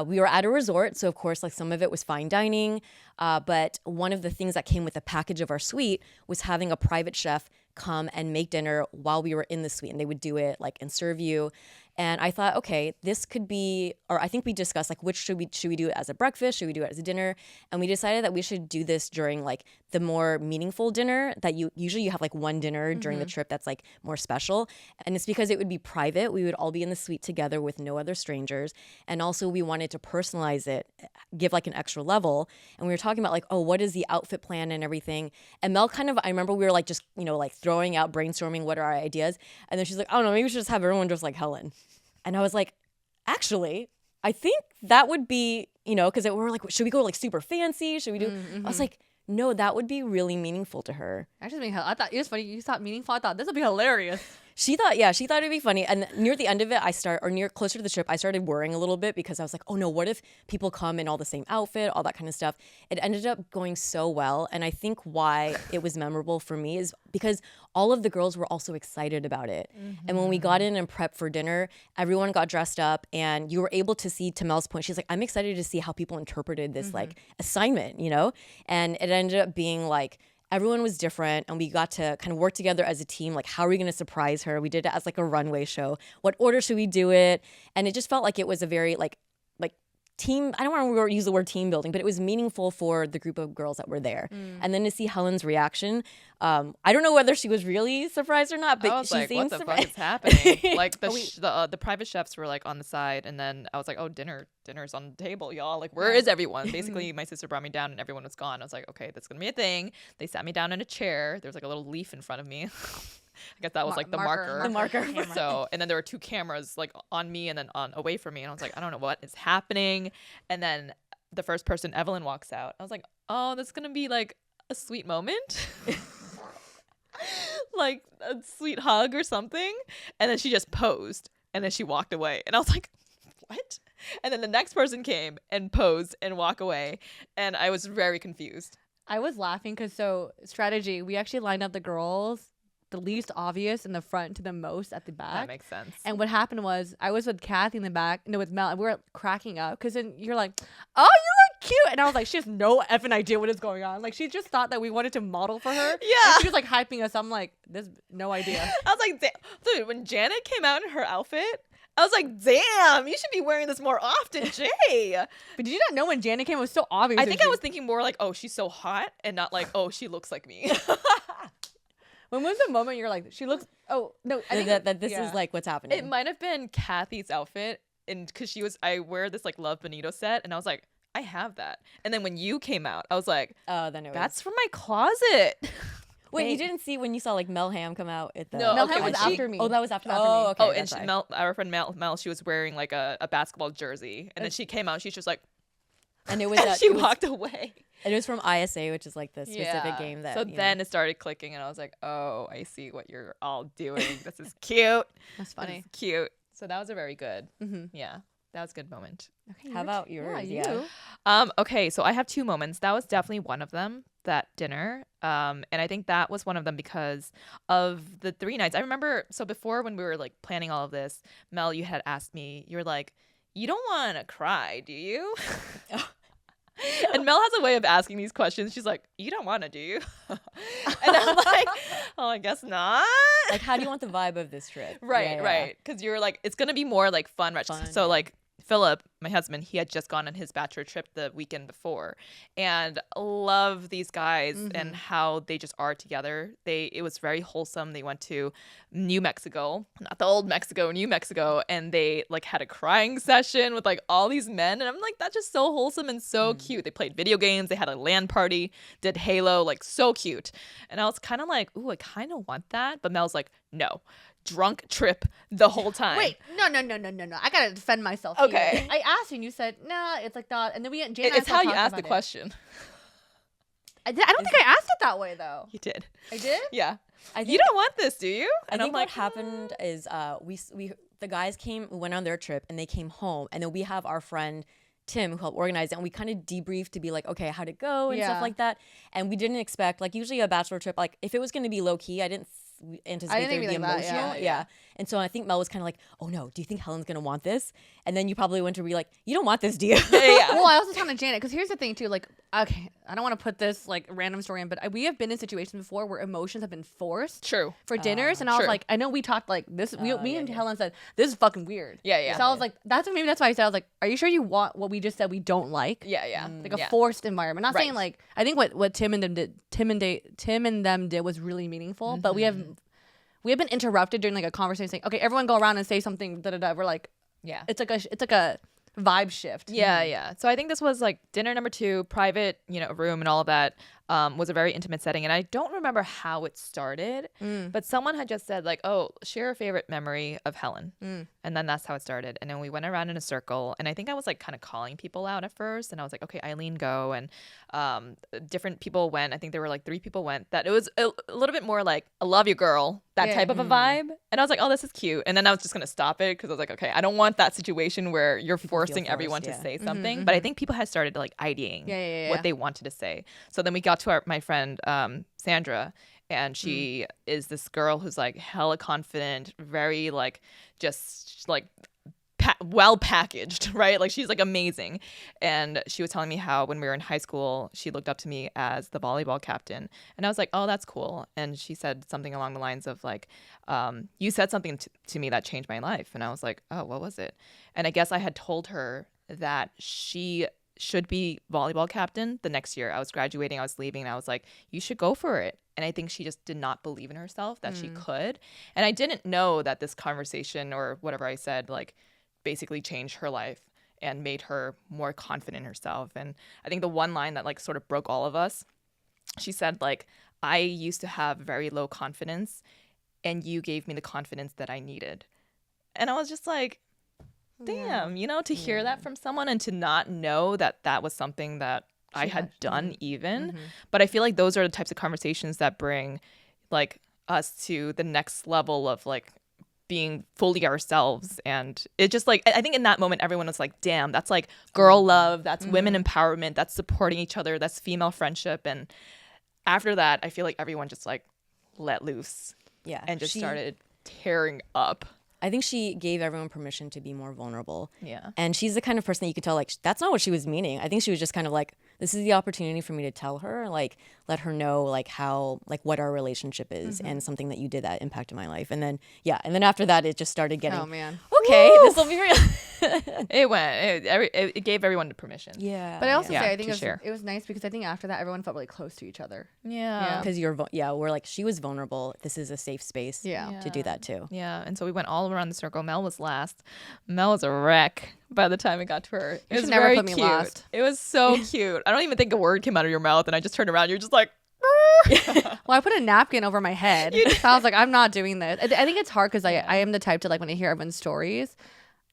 S3: We were at a resort, so of course, like some of it was fine dining. But one of the things that came with the package of our suite was having a private chef come and make dinner while we were in the suite, and they would do it like and serve you. And I thought, okay, this could be, or I think we discussed like which should we do it as a breakfast, should we do it as a dinner? And we decided that we should do this during like the more meaningful dinner that you have like one dinner during the trip that's like more special. And it's because it would be private. We would all be in the suite together with no other strangers. And also we wanted to personalize it, give like an extra level. And we were talking about like, oh, what is the outfit plan and everything? And Mel I remember we were like just, like throwing out, brainstorming what are our ideas. And then she's like, I don't know, maybe we should just have everyone dressed like Helen. And I was like, actually, I think that would be, because we're like, should we go like super fancy? Should we do? I was like, no, that would be really meaningful to her.
S1: I thought it was funny. You thought meaningful. I thought this would be hilarious.
S3: She thought it'd be funny. And near the end of it, closer to the trip, I started worrying a little bit because I was like, oh no, what if people come in all the same outfit, all that kind of stuff. It ended up going so well. And I think why it was memorable for me is because all of the girls were also excited about it. And when we got in and prepped for dinner, everyone got dressed up and you were able to see, to Mel's point, she's like, I'm excited to see how people interpreted this like assignment, And it ended up being like, everyone was different and we got to kind of work together as a team. Like, how are we going to surprise her? We did it as like a runway show. What order should we do it? And it just felt like it was a very like team. I don't want to use the word team building, but it was meaningful for the group of girls that were there. And then to see Helen's reaction, I don't know whether she was really surprised or not, but
S2: I was
S3: she
S2: like,
S3: seemed
S2: what the
S3: surprised.
S2: fuck is happening? Like the private chefs were like on the side, and then I was like, oh, dinner's on the table, y'all. Like, where is everyone? Basically, my sister brought me down, and everyone was gone. I was like, okay, that's gonna be a thing. They sat me down in a chair. There was like a little leaf in front of me. I guess that was like the marker.
S3: The marker.
S2: So, and then there were 2 cameras like on me and then away from me, and I was like, I don't know what is happening. And then the first person, Evelyn, walks out. I was like, oh, that's gonna be like a sweet moment. Like a sweet hug or something. And then she just posed and then she walked away. And I was like, what? And then the next person came and posed and walk away. And I was very confused.
S1: I was laughing because strategy, we actually lined up the girls the least obvious in the front to the most at the back.
S2: That makes sense.
S1: And what happened was I was with Kathy in the back, no, with Mel, and we were cracking up because then you're like, oh, you look cute. And I was like, she has no effing idea what is going on. Like, she just thought that we wanted to model for her.
S2: Yeah.
S1: And she was like hyping us. I'm like, there's no idea.
S2: I was like, dude, when Janet came out in her outfit, I was like, damn, you should be wearing this more often, Jay.
S1: But did you not know when Janet came, it was so obvious?
S2: I think I was thinking more like, oh, she's so hot, and not like, oh, she looks like me.
S1: When was the moment you're like, she looks, oh, no. I think
S3: that this is like what's happening.
S2: It might have been Kathy's outfit, and because I wear this like Love Bonito set, and I was like, I have that. And then when you came out, I was like,
S3: oh, then it was.
S2: that's from my closet.
S3: Wait, you didn't see when you saw like Mel Ham come out at the.
S2: No,
S1: Mel
S2: okay,
S1: Ham
S2: when
S1: was
S2: she-
S1: after me.
S3: Oh, that was after.
S1: After
S3: Oh,
S1: me.
S3: okay.
S2: Oh, and
S3: that's right.
S2: Mel, our friend Mel, she was wearing like a basketball jersey, and then she came out, she's just like,
S3: And it was
S2: and
S3: that
S2: she
S3: it was,
S2: walked away.
S3: it was from ISA, which is like the specific
S2: Yeah.
S3: game that.
S2: So
S3: you know.
S2: then it started clicking, and I was like, oh, I see what you're all doing. This is cute.
S1: That's
S2: This
S1: funny.
S2: is cute. So that was a very good.
S1: Mm-hmm.
S2: Yeah, that was a good moment.
S1: Okay,
S3: How about yours?
S1: Yeah,
S3: Yeah.
S1: you.
S2: Okay, so I have two moments. That was definitely one of them, that dinner. And I think that was one of them because of the 3 nights. I remember, so before when we were like planning all of this, Mel, you had asked me, you were like, you don't want to cry, do you? And Mel has a way of asking these questions. She's like, you don't want to, do you? And I'm like, oh, I guess not.
S3: Like, how do you want the vibe of this trip?
S2: Right,
S3: Yeah,
S2: right. Because you're like, it's going to be more like fun.
S3: Fun,
S2: So
S3: yeah.
S2: like Philip, my husband, he had just gone on his bachelor trip the weekend before, and love these guys and how they just are together. It was very wholesome. They went to New Mexico, not the old Mexico, New Mexico, and they like had a crying session with like all these men, and I'm like, that's just so wholesome and so cute. They played video games, they had a LAN party, did Halo, like so cute. And I was kind of like, ooh, I kind of want that, but Mel's like, no. Drunk trip the whole time.
S1: Wait, no. I gotta defend myself.
S2: Okay.
S1: Here. I asked you, and you said, nah, it's like that. And then Jane and I
S2: It's how
S1: started
S2: you
S1: talking
S2: ask the
S1: about it.
S2: question.
S1: I don't think I asked it that way though.
S2: You did.
S1: I did.
S2: Yeah.
S3: I think,
S2: You don't want this, do you?
S3: I
S2: And
S3: think
S2: I'm like,
S3: what happened is we the guys came, we went on their trip, and they came home, and then we have our friend Tim who helped organize it, and we kind of debriefed to be like, okay, how'd it go and
S1: Yeah.
S3: stuff like that. And we didn't expect, like, usually a bachelor trip, like if it was going to be low key, I didn't anticipate
S1: think
S3: it would be
S1: it'd be like that,
S3: emotional.
S1: yeah.
S3: And so I think Mel was kind of like, oh no, do you think Helen's gonna want this? And then you probably went to be like, you don't want this, do you?
S2: yeah.
S1: Well, I also talked to Janet because here's the thing too. Like, okay, I don't want to put this like random story in, but we have been in situations before where emotions have been forced
S2: True.
S1: for dinners, and I was
S2: True.
S1: like, I know we talked like this. Me
S3: yeah,
S1: and
S3: yeah.
S1: Helen said this is fucking weird.
S2: Yeah, yeah.
S1: So I was like, that's why I said I was like, are you sure you want what we just said we don't like?
S2: Yeah, yeah.
S1: Like a
S2: yeah.
S1: forced environment. Not saying
S2: Right.
S1: like I think what Tim and them did was really meaningful, but we have been interrupted during like a conversation saying, okay, everyone go around and say something. Da da da. We're like,
S2: Yeah.
S1: it's like a vibe shift.
S2: Yeah, yeah. So I think this was like dinner number 2, private, room and all of that. Was a very intimate setting, and I don't remember how it started, but someone had just said like, "Oh, share a favorite memory of Helen," and then that's how it started. And then we went around in a circle, and I think I was like kind of calling people out at first, and I was like, "Okay, Eileen, go," and different people went. I think there were like 3 people went. That it was a little bit more like, "I love you, girl," that
S1: Yeah.
S2: type of a vibe, and I was like, "Oh, this is cute," and then I was just gonna stop it because I was like, "Okay, I don't want that situation where you're forcing
S3: forced,
S2: everyone
S3: yeah.
S2: to say something." But I think people had started like ideating
S1: Yeah.
S2: what they wanted to say. So then we got to my friend Sandra, and she is this girl who's like hella confident, very like just like well packaged, right? Like she's like amazing. And she was telling me how when we were in high school, she looked up to me as the volleyball captain. And I was like, oh, that's cool. And she said something along the lines of like, you said something to me that changed my life. And I was like, oh, what was it? And I guess I had told her that she should be volleyball captain the next year. I was graduating, I was leaving, and I was like, you should go for it. And I think she just did not believe in herself that she could. And I didn't know that this conversation or whatever I said, like, basically changed her life and made her more confident in herself. And I think the one line that like sort of broke all of us, she said like, I used to have very low confidence and you gave me the confidence that I needed. And I was just like, damn, to hear that from someone and to not know that that was something that I had done even. But I feel like those are the types of conversations that bring like us to the next level of like being fully ourselves. And it just like, I think in that moment, everyone was like, damn, that's like girl love. That's women empowerment. That's supporting each other. That's female friendship. And after that, I feel like everyone just like let loose.
S3: Yeah.
S2: And just started tearing up.
S3: I think she gave everyone permission to be more vulnerable.
S2: Yeah.
S3: And she's the kind of person that you could tell, like, that's not what she was meaning. I think she was just kind of like, this is the opportunity for me to tell her, like, let her know, like, how, like, what our relationship is and something that you did that impacted my life. And then, and then after that, it just started getting,
S1: Oh, man.
S3: okay, this will be real.
S2: It gave everyone the permission.
S3: Yeah.
S1: But I also
S2: Yeah,
S1: say I think
S2: to share.
S1: it was nice because I think after that everyone felt really close to each other.
S2: Yeah.
S3: Because we're like, she was vulnerable. This is a safe space to do that too.
S2: Yeah. And so we went all around the circle. Mel was last. Mel was a wreck by the time it got to her. It was
S1: never
S2: very
S1: put me
S2: cute.
S1: last.
S2: It was so cute. I don't even think a word came out of your mouth, and I just turned around. You're just like,
S1: Well, I put a napkin over my head. So I was like, I'm not doing this. I think it's hard because I am the type to, like, when I hear everyone's stories,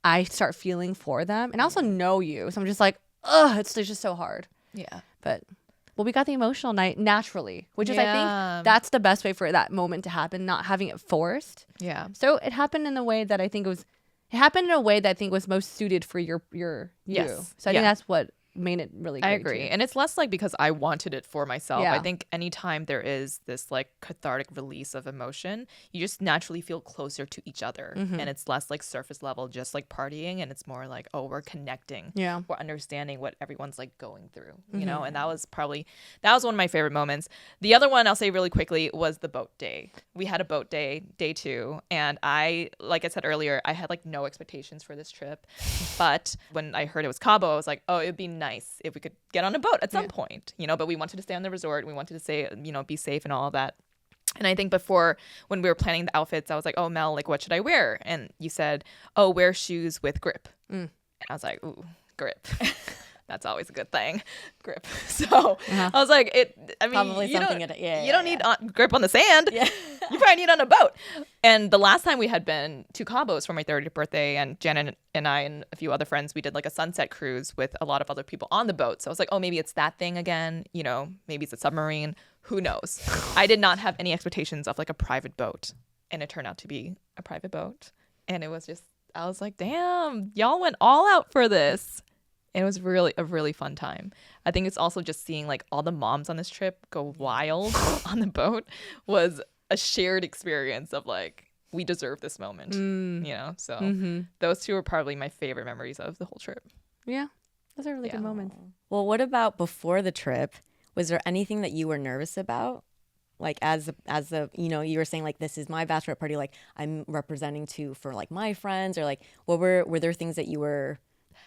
S1: I start feeling for them. And I also know you. So I'm just like, ugh, it's just so hard.
S2: yeah.
S1: But, well, we got the emotional night naturally, which is, I
S2: Yeah.
S1: think, that's the best way for that moment to happen, not having it forced.
S2: Yeah.
S1: So it happened in a way that I think was most suited for your you.
S2: Yes.
S1: So I think that's what made it really great.
S2: I agree.
S1: too.
S2: And it's less like because I wanted it for myself.
S1: Yeah.
S2: I think anytime there is this like cathartic release of emotion, you just naturally feel closer to each other. And it's less like surface level, just like partying. And it's more like, oh, we're connecting.
S1: Yeah.
S2: We're understanding what everyone's like going through, you know? And that was one of my favorite moments. The other one I'll say really quickly was the boat day. We had a boat day, day 2. And like I said earlier, I had like no expectations for this trip. But when I heard it was Cabo, I was like, oh, it'd be nice if we could get on a boat at some point, you know, but we wanted to stay on the resort. We wanted to stay, you know, be safe and all of that. And I think before, when we were planning the outfits, I was like, oh, Mel, like, what should I wear? And you said, oh, wear shoes with grip. And I was like, ooh, grip. That's always a good thing. Grip. So I was like,
S3: Probably
S2: you
S3: something
S2: don't,
S3: you
S2: don't need grip on the sand.
S3: Yeah.
S2: You probably need on a boat. And the last time we had been to Cabos for my 30th birthday, and Janet and I and a few other friends, we did like a sunset cruise with a lot of other people on the boat. So I was like, oh, maybe it's that thing again. You know, maybe it's a submarine. Who knows? I did not have any expectations of like a private boat. And it turned out to be a private boat. And it was just, I was like, damn, y'all went all out for this. It was really a really fun time. I think it's also just seeing like all the moms on this trip go wild on the boat was a shared experience of like, we deserve this moment, you know? So those two are probably my favorite memories of the whole trip.
S1: Yeah. Those are really good moments.
S3: Well, what about before the trip? Was there anything that you were nervous about? Like as the you know, you were saying like, this is my bachelorette party, like I'm representing for like my friends, or like were there things that you were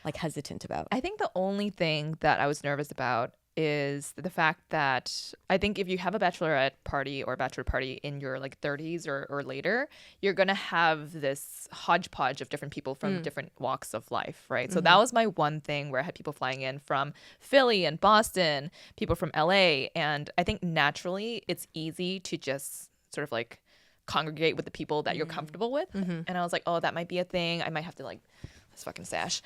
S3: like hesitant about?
S2: I think the only thing that I was nervous about is the fact that I think if you have a bachelorette party or bachelor party in your like 30s or later, you're going to have this hodgepodge of different people from different walks of life, right? So that was my one thing where I had people flying in from Philly and Boston, people from LA. And I think naturally it's easy to just sort of like congregate with the people that you're comfortable with. And I was like, oh, that might be a thing. I might have to like, this fucking sash.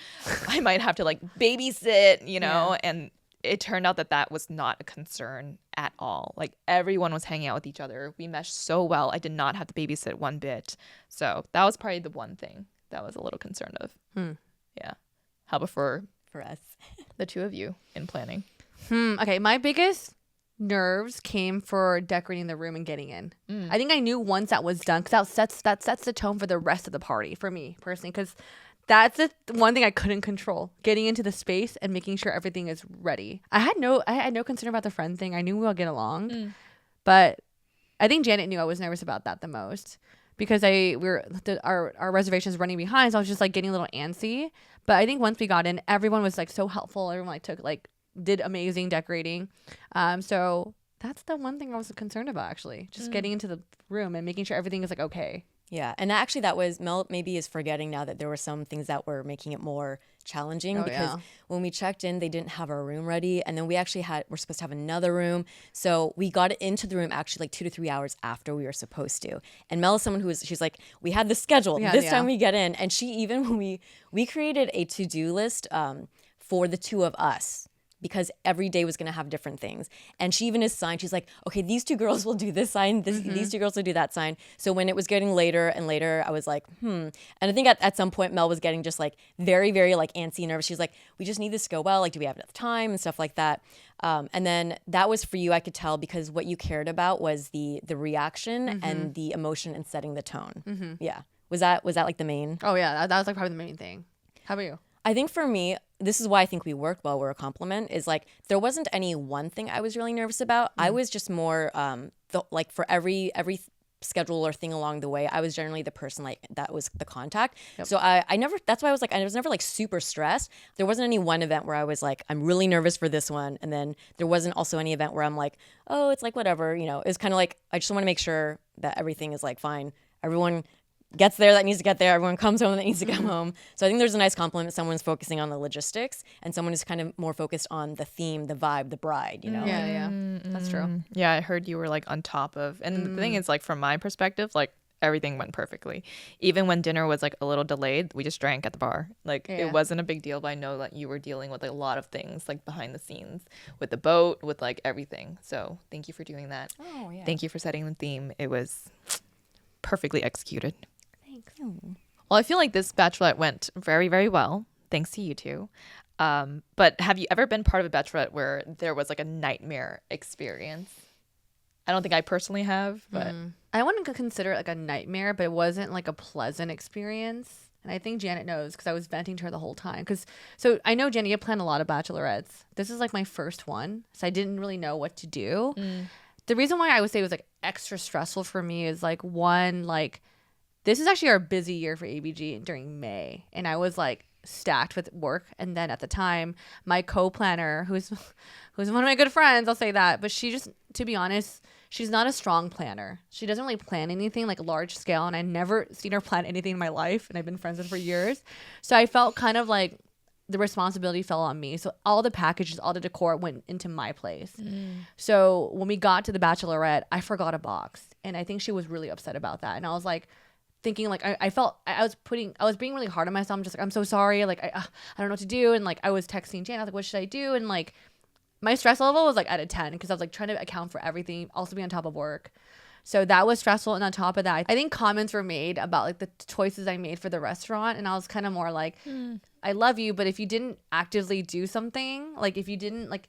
S2: I might have to like babysit, you know? And it turned out that was not a concern at all. Like everyone was hanging out with each other. We meshed so well. I did not have to babysit one bit. So that was probably the one thing that I was a little concerned of. Yeah. How about for
S3: us?
S2: the two of you in planning?
S1: Okay, my biggest nerves came for decorating the room and getting in. I think I knew once that was done, because that sets the tone for the rest of the party for me personally, because that's the one thing I couldn't control, getting into the space and making sure everything is ready. I had no concern about the friend thing. I knew we all get along, but I think Janet knew I was nervous about that the most, because our reservations running behind, so I was just like getting a little antsy. But I think once we got in, everyone was like so helpful. Everyone did amazing decorating. So that's the one thing I was concerned about, actually, just getting into the room and making sure everything is like okay.
S3: Yeah, and actually that was, Mel maybe is forgetting now that there were some things that were making it more challenging, because when we checked in, they didn't have our room ready, and then we're supposed to have another room. So we got into the room actually like 2 to 3 hours after we were supposed to. And Mel is someone she's like, we had the schedule. This time we get in. And she even, when we created a to-do list for the two of us because every day was going to have different things. And she even assigned, she's like, okay, these 2 girls will do this sign, these 2 girls will do that sign. So when it was getting later and later, I was like, And I think at some point, Mel was getting just like very, very like antsy and nervous. She's like, we just need this to go well. Like, do we have enough time and stuff like that? And then that was for you, I could tell, because what you cared about was the reaction and the emotion and setting the tone. Yeah. Was that like the main?
S1: Oh yeah, that was like probably the main thing. How about you?
S3: I think for me, this is why I think we worked well. We're a compliment. Is like there wasn't any one thing I was really nervous about. I was just more like for every schedule or thing along the way, I was generally the person like that was the contact. Yep. So I never. That's why I was never like super stressed. There wasn't any one event where I was like, I'm really nervous for this one, and then there wasn't also any event where I'm like, oh, it's like whatever. It's kind of like I just want to make sure that everything is like fine. Everyone gets there that needs to get there. Everyone comes home that needs to come home. So I think there's a nice compliment. Someone's focusing on the logistics and someone is kind of more focused on the theme, the vibe, the bride,
S1: Yeah. That's true.
S2: Yeah, I heard you were like on top of, and the thing is like from my perspective, like everything went perfectly. Even when dinner was like a little delayed, we just drank at the bar. Like it wasn't a big deal, but I know that you were dealing with like, a lot of things like behind the scenes with the boat, with like everything. So thank you for doing that.
S3: Oh, yeah.
S2: Thank you for setting the theme. It was perfectly executed.
S3: Thanks.
S2: Well, I feel like this Bachelorette went very, very well, thanks to you two. But have you ever been part of a Bachelorette where there was like a nightmare experience? I don't think I personally have, but
S1: I wouldn't consider it like a nightmare, but it wasn't like a pleasant experience. And I think Janet knows because I was venting to her the whole time. So I know, Janet, you planned a lot of Bachelorettes. This is like my first one, so I didn't really know what to do. The reason why I would say it was like extra stressful for me is like one, like this is actually our busy year for ABG during May. And I was like stacked with work. And then at the time, my co-planner, who's one of my good friends, I'll say that. But she just, to be honest, she's not a strong planner. She doesn't really plan anything like large scale. And I never seen her plan anything in my life. And I've been friends with her for years. So I felt kind of like the responsibility fell on me. So all the packages, all the decor went into my place. So when we got to the Bachelorette, I forgot a box. And I think she was really upset about that. And I was like, thinking like I felt I was being really hard on myself. I'm just like, I'm so sorry, like I don't know what to do. And like I was texting Jane, I was like, what should I do? And like my stress level was like at a 10 because I was like trying to account for everything, also be on top of work. So that was stressful. And on top of that, I think comments were made about like the choices I made for the restaurant, and I was kind of more like, I love you, but if you didn't actively do something, like if you didn't like,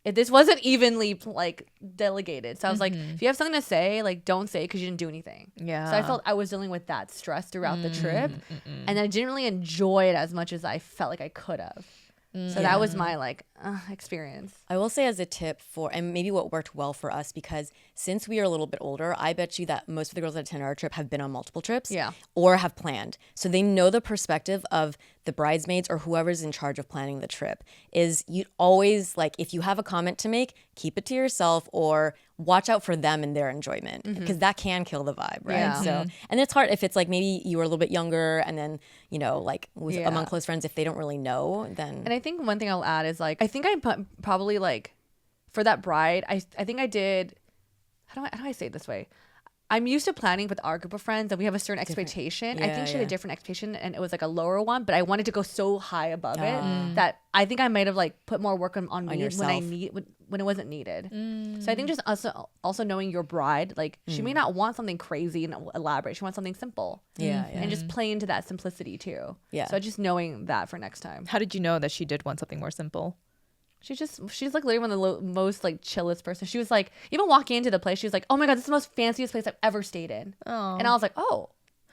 S1: if this wasn't evenly like delegated. So I was like, if you have something to say, like don't say it because you didn't do anything.
S2: Yeah.
S1: So I felt I was dealing with that stress throughout the trip, and I didn't really enjoy it as much as I felt like I could have. So that was my like experience.
S3: I will say as a tip for, and maybe what worked well for us, because since we are a little bit older, I bet you that most of the girls that attend our trip have been on multiple trips or have planned. So they know the perspective of the bridesmaids or whoever's in charge of planning the trip. Is you always, like, if you have a comment to make, keep it to yourself or watch out for them and their enjoyment, because that can kill the vibe, right?
S1: Yeah.
S3: So, and it's hard if it's like maybe you were a little bit younger and then, you know, like with, among close friends, if they don't really know, then.
S1: And I think one thing I'll add is like, I think I probably like for that bride, I think I did, how do I say it this way? I'm used to planning with our group of friends and we have a certain expectation. I think she had a different expectation and it was like a lower one, but I wanted to go so high above it that I think I might have like put more work on me when it wasn't needed. So I think just also knowing your bride, like she may not want something crazy and elaborate. She wants something simple. And just play into that simplicity too. So just knowing that for next time.
S2: How did you know that she did want something more simple?
S1: She's like literally one of the most like chillest person. She was like, even walking into the place, she was like, oh my God, this is the most fanciest place I've ever stayed in. And I was like, oh,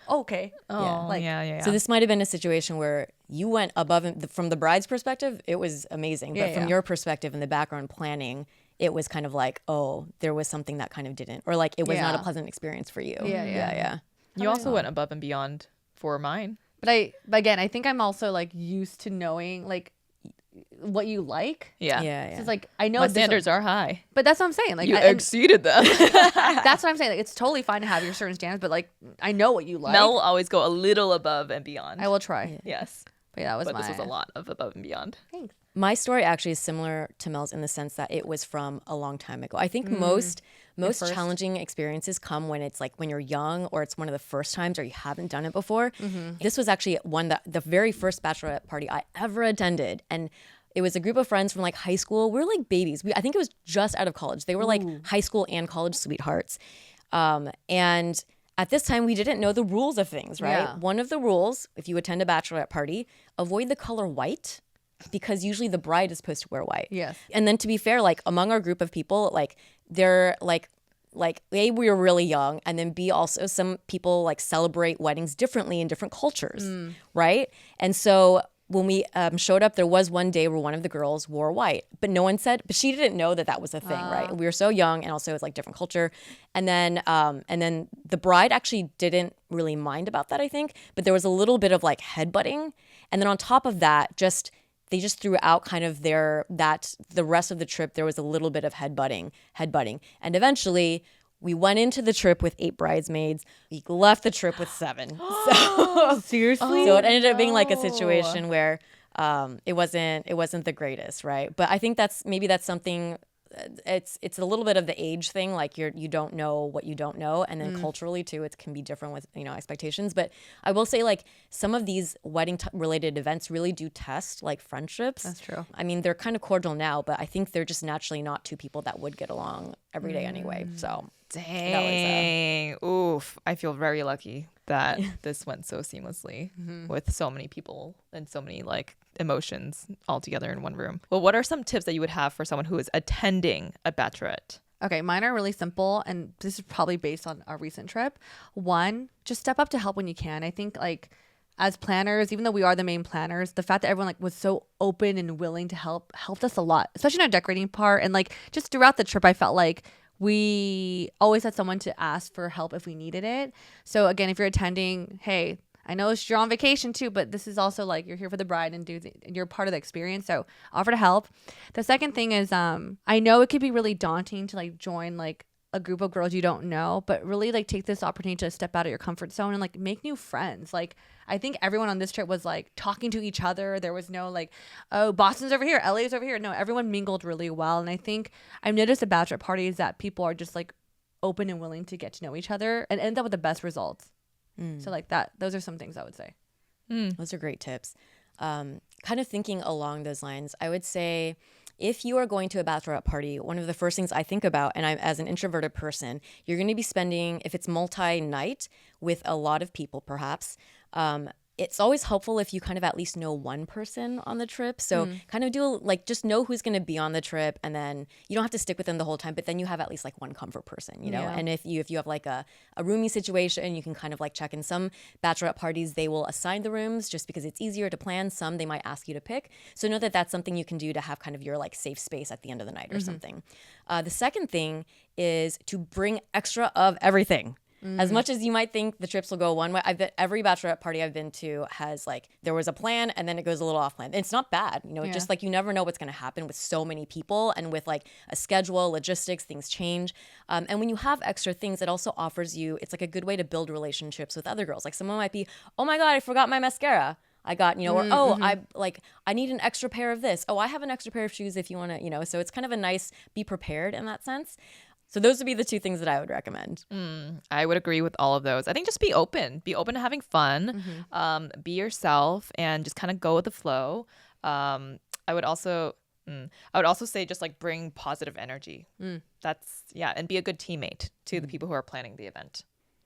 S1: okay.
S2: Yeah.
S3: So this might have been a situation where you went above and from the bride's perspective, it was amazing. But from your perspective in the background planning, it was kind of like, oh, there was something that kind of didn't, or like it was not a pleasant experience for you. Yeah.
S2: You also went above and beyond for mine.
S1: But again, I think I'm also like used to knowing like what you like.
S2: Yeah.
S1: So it's like, I know
S2: my standards are high,
S1: but that's what I'm saying. Like
S2: you exceeded them.
S1: That's what I'm saying. Like it's totally fine to have your certain standards, but like I know what you like.
S2: Mel will always go a little above and beyond.
S1: I will try.
S2: Yes.
S1: But yeah,
S2: this was a lot of above and beyond.
S1: Thanks.
S3: My story actually is similar to Mel's in the sense that it was from a long time ago. I think most challenging experiences come when it's like when you're young or it's one of the first times or you haven't done it before. This was actually the very first bachelorette party I ever attended. And It was a group of friends from like high school. We were like babies. I think it was just out of college. They were like high school and college sweethearts. And at this time, we didn't know the rules of things, right?
S1: Yeah.
S3: One of the rules, if you attend a bachelorette party, avoid the color white, because usually the bride is supposed to wear white.
S1: Yes.
S3: And then to be fair, like among our group of people, like they're like A, we were really young, and then B, also some people like celebrate weddings differently in different cultures, right? And so when we showed up, there was one day where one of the girls wore white, but no one said, but she didn't know that that was a thing, right? We were so young, and also it's like different culture. And then the bride actually didn't really mind about that, I think, but there was a little bit of like headbutting. And then on top of that, they just threw out kind of the rest of the trip, there was a little bit of headbutting. And eventually we went into the trip with 8 bridesmaids. We left the trip with 7.
S1: Seriously?
S3: So it ended up being like a situation where it wasn't the greatest, right? But I think that's something. It's a little bit of the age thing, like you don't know what you don't know, and then culturally too, it can be different with expectations. But I will say, like, some of these wedding related events really do test like friendships.
S1: That's true.
S3: I mean, they're kind of cordial now, but I think they're just naturally not two people that would get along every day anyway. So
S2: dang, oof! I feel very lucky that this went so seamlessly with so many people and so many like emotions all together in one room. Well, what are some tips that you would have for someone who is attending a bachelorette?
S1: Okay, mine are really simple, and this is probably based on our recent trip. One, just step up to help when you can. I think like as planners, even though we are the main planners, the fact that everyone like was so open and willing to helped us a lot, especially in our decorating part. And like just throughout the trip, I felt like we always had someone to ask for help if we needed it. So again, if you're attending, hey, I know you're on vacation too, but this is also like you're here for the bride and you're part of the experience. So offer to help. The second thing is, I know it could be really daunting to like join like a group of girls you don't know, but really like take this opportunity to step out of your comfort zone and like make new friends. Like I think everyone on this trip was like talking to each other. There was no like, oh, Boston's over here, LA's over here. No, everyone mingled really well. And I think I've noticed at bachelorette parties that people are just like open and willing to get to know each other and end up with the best results. So like that, those are some things I would say.
S3: Those are great tips. Kind of thinking along those lines, I would say if you are going to a bachelorette party, one of the first things I think about, and I'm as an introverted person, you're going to be spending, if it's multi-night with a lot of people perhaps, it's always helpful if you kind of at least know one person on the trip. So kind of do like just know who's going to be on the trip, and then you don't have to stick with them the whole time, but then you have at least like one comfort person, you know?
S1: Yeah.
S3: And if you have like a roomie situation, you can kind of like check in. Some bachelorette parties, they will assign the rooms just because it's easier to plan. Some they might ask you to pick. So know that that's something you can do to have kind of your like safe space at the end of the night or something. The second thing is to bring extra of everything. As much as you might think the trips will go one way, every bachelorette party I've been to has like, there was a plan and then it goes a little off plan. It's not bad, you know, just like you never know what's going to happen with so many people and with like a schedule, logistics, things change. And when you have extra things, it also offers you, it's like a good way to build relationships with other girls. Like someone might be, oh my God, I forgot my mascara. I got, you know, or, I need an extra pair of this. Oh, I have an extra pair of shoes if you want to, you know, so it's kind of a nice, be prepared in that sense. So those would be the 2 things that I would recommend.
S2: I would agree with all of those. I think just be open to having fun, be yourself, and just kind of go with the flow. I would also say just like bring positive energy. And be a good teammate to the people who are planning the event.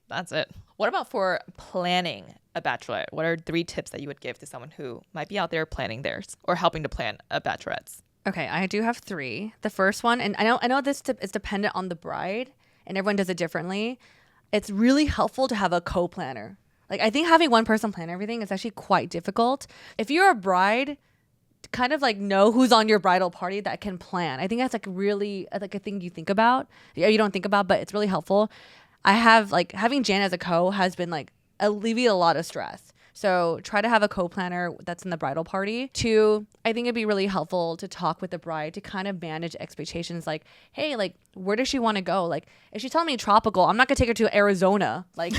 S2: That's it. What about for planning a bachelorette? What are 3 tips that you would give to someone who might be out there planning theirs or helping to plan a bachelorette's?
S1: Okay, I do have 3. The first one, and I know this tip is dependent on the bride, and everyone does it differently. It's really helpful to have a co-planner. Like I think having one person plan everything is actually quite difficult. If you're a bride, kind of like know who's on your bridal party that can plan. I think that's like really like a thing you think about. You don't think about, but it's really helpful. I have like having Jan as a co has been like alleviate a lot of stress. So try to have a co-planner that's in the bridal party. 2, I think it'd be really helpful to talk with the bride to kind of manage expectations. Like, hey, like, where does she want to go? Like, if she's telling me tropical, I'm not gonna take her to Arizona. Like,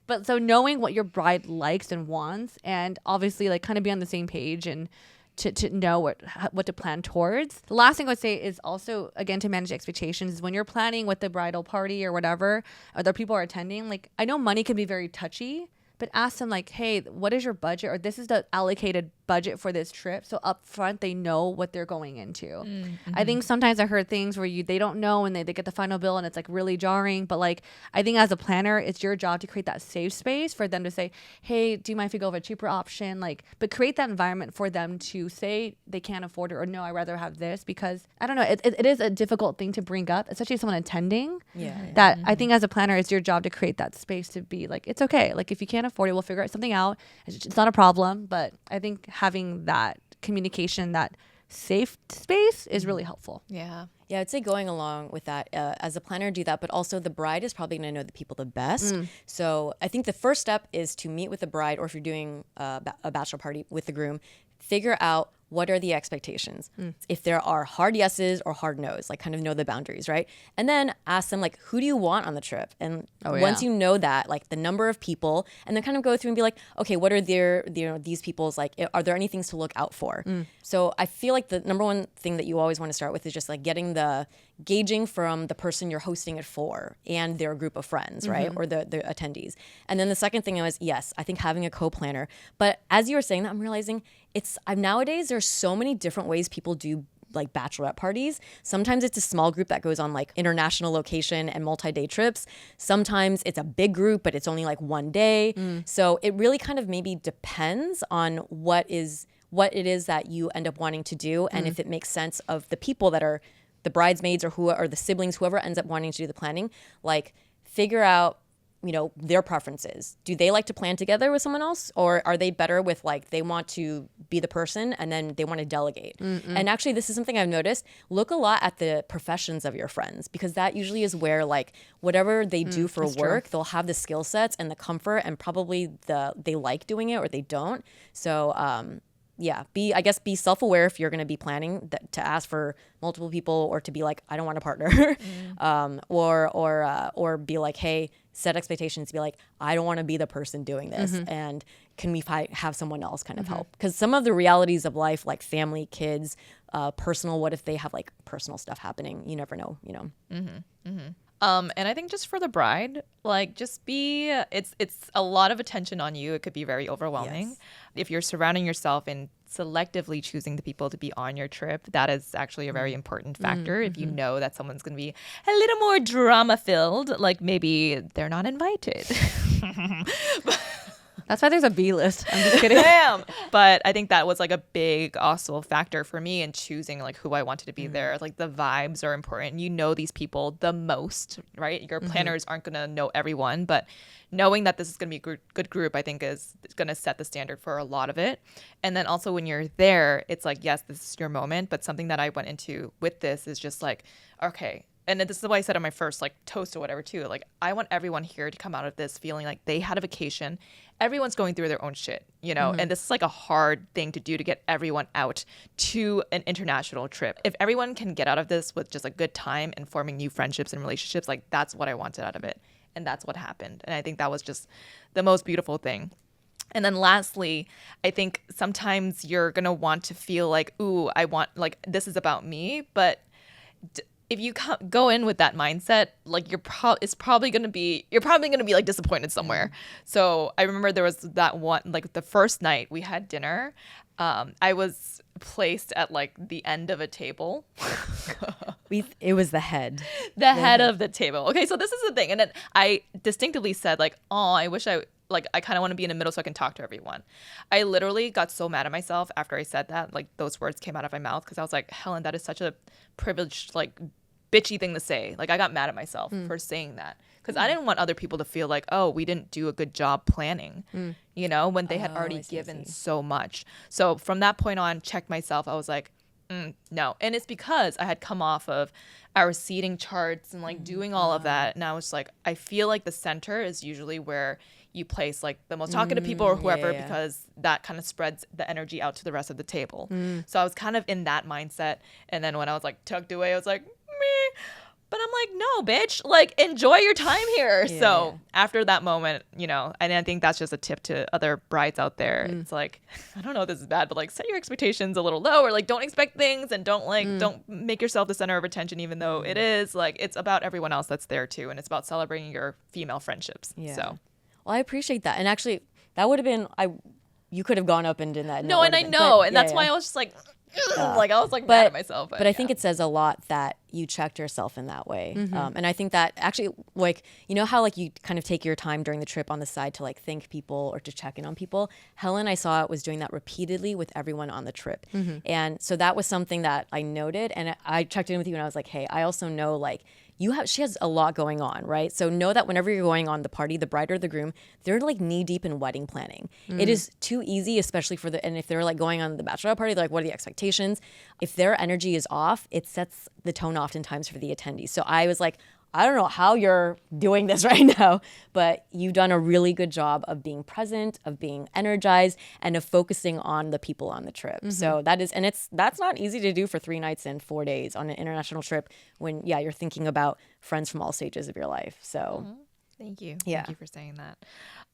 S1: but so knowing what your bride likes and wants, and obviously like kind of be on the same page and to know what to plan towards. The last thing I would say is also, again, to manage expectations is when you're planning with the bridal party or whatever, other people are attending, like I know money can be very touchy, but ask them like, hey, what is your budget, or this is the allocated budget for this trip, so up front they know what they're going into. I think sometimes I heard things where they don't know and they get the final bill and it's like really jarring, but like I think as a planner it's your job to create that safe space for them to say, hey, do you mind if we go with a cheaper option, like, but create that environment for them to say they can't afford it, or no, I'd rather have this, because I don't know, it is a difficult thing to bring up, especially someone attending. That I think as a planner it's your job to create that space to be like, it's okay, like if you can't afford it, we'll figure out something out, it's not a problem. But I think having that communication, that safe space is really helpful.
S3: Yeah, I'd say going along with that, as a planner, do that, but also the bride is probably going to know the people the best. So I think the first step is to meet with the bride, or if you're doing a bachelor party with the groom, figure out what are the expectations. If there are hard yeses or hard nos, like kind of know the boundaries, right? And then ask them like, who do you want on the trip? And once you know that, like the number of people, and then kind of go through and be like, okay, what are these people's, like, are there any things to look out for? So I feel like the number one thing that you always want to start with is just like gauging from the person you're hosting it for and their group of friends, right? Or the attendees. And then the second thing was, yes, I think having a co-planner. But as you were saying that, I'm realizing nowadays there's so many different ways people do like bachelorette parties. Sometimes it's a small group that goes on like international location and multi-day trips. Sometimes it's a big group, but it's only like one day. So it really kind of maybe depends on what it is that you end up wanting to do, and if it makes sense of the people that are the bridesmaids or the siblings, whoever ends up wanting to do the planning, like figure out, their preferences. Do they like to plan together with someone else, or are they better with like they want to be the person and then they want to delegate? And actually, this is something I've noticed. Look a lot at the professions of your friends, because that usually is where like whatever they do for work, they'll have the skill sets and the comfort, and probably they like doing it or they don't. So be self-aware if you're going to be planning to ask for multiple people, or to be like, I don't want a partner, or be like, hey, set expectations, be like, I don't want to be the person doing this, and can we have someone else kind of help? Because some of the realities of life, like family, kids, personal, what if they have like personal stuff happening? You never know,
S2: And I think just for the bride, like it's a lot of attention on you. It could be very overwhelming.
S3: Yes.
S2: If you're surrounding yourself and selectively choosing the people to be on your trip, that is actually a very important factor. If you know that someone's going to be a little more drama filled, like maybe they're not invited.
S1: That's why there's a B list. I'm just kidding.
S2: Damn. But I think that was like a big also factor for me in choosing like who I wanted to be there. Like the vibes are important. You know these people the most, right? Your planners aren't going to know everyone, but knowing that this is going to be a good group, I think is going to set the standard for a lot of it. And then also when you're there, it's like, yes, this is your moment. But something that I went into with this is just like, okay. And this is what I said on my first like toast or whatever too. Like I want everyone here to come out of this feeling like they had a vacation. Everyone's going through their own shit, and this is like a hard thing to do, to get everyone out to an international trip. If everyone can get out of this with just a good time and forming new friendships and relationships, like that's what I wanted out of it. And that's what happened. And I think that was just the most beautiful thing. And then lastly, I think sometimes you're going to want to feel like, ooh, I want, like, this is about me. But if you go in with that mindset, like you're probably gonna be like disappointed somewhere. So I remember there was that one, like the first night we had dinner, I was placed at like the end of a table.
S3: It was the head
S2: head of the table. Okay, so this is the thing, and then I distinctively said like, oh, I wish I kind of want to be in the middle so I can talk to everyone. I literally got so mad at myself after I said that, like those words came out of my mouth, because I was like, Helen, that is such a privileged, like bitchy thing to say. Like I got mad at myself for saying that, because I didn't want other people to feel like, oh, we didn't do a good job planning, when they had already given so much. So from that point on, checked myself. I was like, no. And it's because I had come off of our seating charts and like doing all of that. And I was like, I feel like the center is usually where you place like the most talkative people or whoever, because that kind of spreads the energy out to the rest of the table. So I was kind of in that mindset. And then when I was like tucked away, I was like, meh. But I'm like, no, bitch, like enjoy your time here. So after that moment, and I think that's just a tip to other brides out there. It's like, I don't know if this is bad, but like set your expectations a little low, or like don't expect things, and don't make yourself the center of attention, even though it is like, it's about everyone else that's there too. And it's about celebrating your female friendships. So.
S3: Well, I appreciate that. And actually, that would have been you could have gone up and done that.
S2: No, and I know, and that's why I was just like, like I was like mad at myself.
S3: But I think it says a lot that you checked yourself in that way. And I think that actually, like, you know how like you kind of take your time during the trip on the side to like thank people or to check in on people. Helen, I saw, was doing that repeatedly with everyone on the trip. And so that was something that I noted, and I checked in with you and I was like, hey, I also know like she has a lot going on, right? So know that whenever you're going on the party, the bride or the groom, they're like knee deep in wedding planning. It is too easy, especially and if they're like going on the bachelorette party, they're like, what are the expectations? If their energy is off, it sets the tone oftentimes for the attendees. So I was like, I don't know how you're doing this right now, but you've done a really good job of being present, of being energized, and of focusing on the people on the trip. So that's not easy to do for 3 nights and 4 days on an international trip when, you're thinking about friends from all stages of your life. So
S2: thank you.
S3: Yeah.
S2: Thank you for saying that.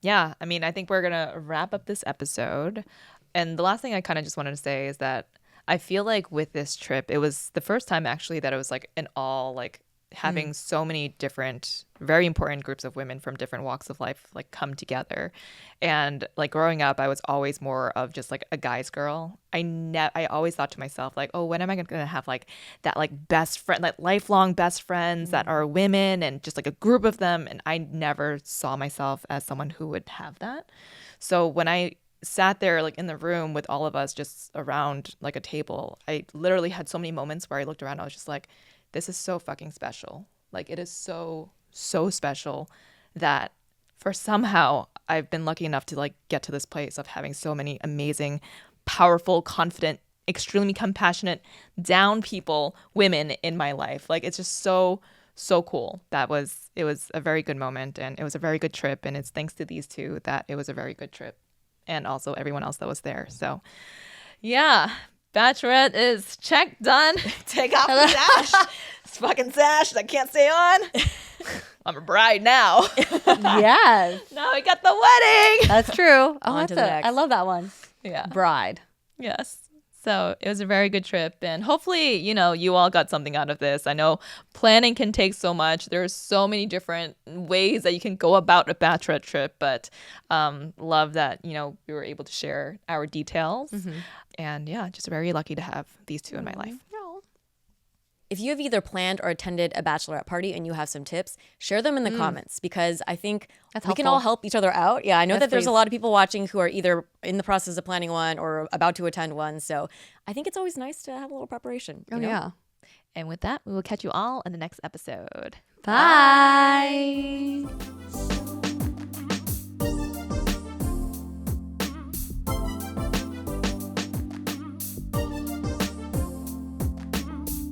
S2: Yeah, I mean, I think we're going to wrap up this episode. And the last thing I kind of just wanted to say is that I feel like with this trip, it was the first time actually that it was like an all like having so many different, very important groups of women from different walks of life like come together. And like growing up, I was always more of just like a guy's girl. I always thought to myself like, oh, when am I gonna have like that like best friend, like lifelong best friends that are women and just like a group of them. And I never saw myself as someone who would have that. So when I sat there like in the room with all of us just around like a table, I literally had so many moments where I looked around, I was just like, this is so fucking special. Like it is so special that for somehow I've been lucky enough to like get to this place of having so many amazing, powerful, confident, extremely compassionate, down people, women in my life. Like it's just so cool. It was a very good moment and it was a very good trip. And it's thanks to these two that it was a very good trip. And also everyone else that was there. So yeah. Bachelorette is check, done. Take off the sash. It's fucking sash that can't stay on. I'm a bride now.
S1: Yes.
S2: Now we got the wedding.
S1: That's true.
S3: On to the next.
S1: I love that one.
S2: Yeah.
S1: Bride.
S2: Yes. So it was a very good trip. And hopefully, you all got something out of this. I know planning can take so much. There's so many different ways that you can go about a bachelorette trip. But love that, we were able to share our details. And yeah, just very lucky to have these two in my life.
S3: If you have either planned or attended a bachelorette party and you have some tips, share them in the comments because I think we can all help each other out. Yeah, I know that there's a lot of people watching who are either in the process of planning one or about to attend one. So I think it's always nice to have a little preparation. You know?
S1: Yeah.
S2: And with that, we will catch you all in the next episode.
S1: Bye.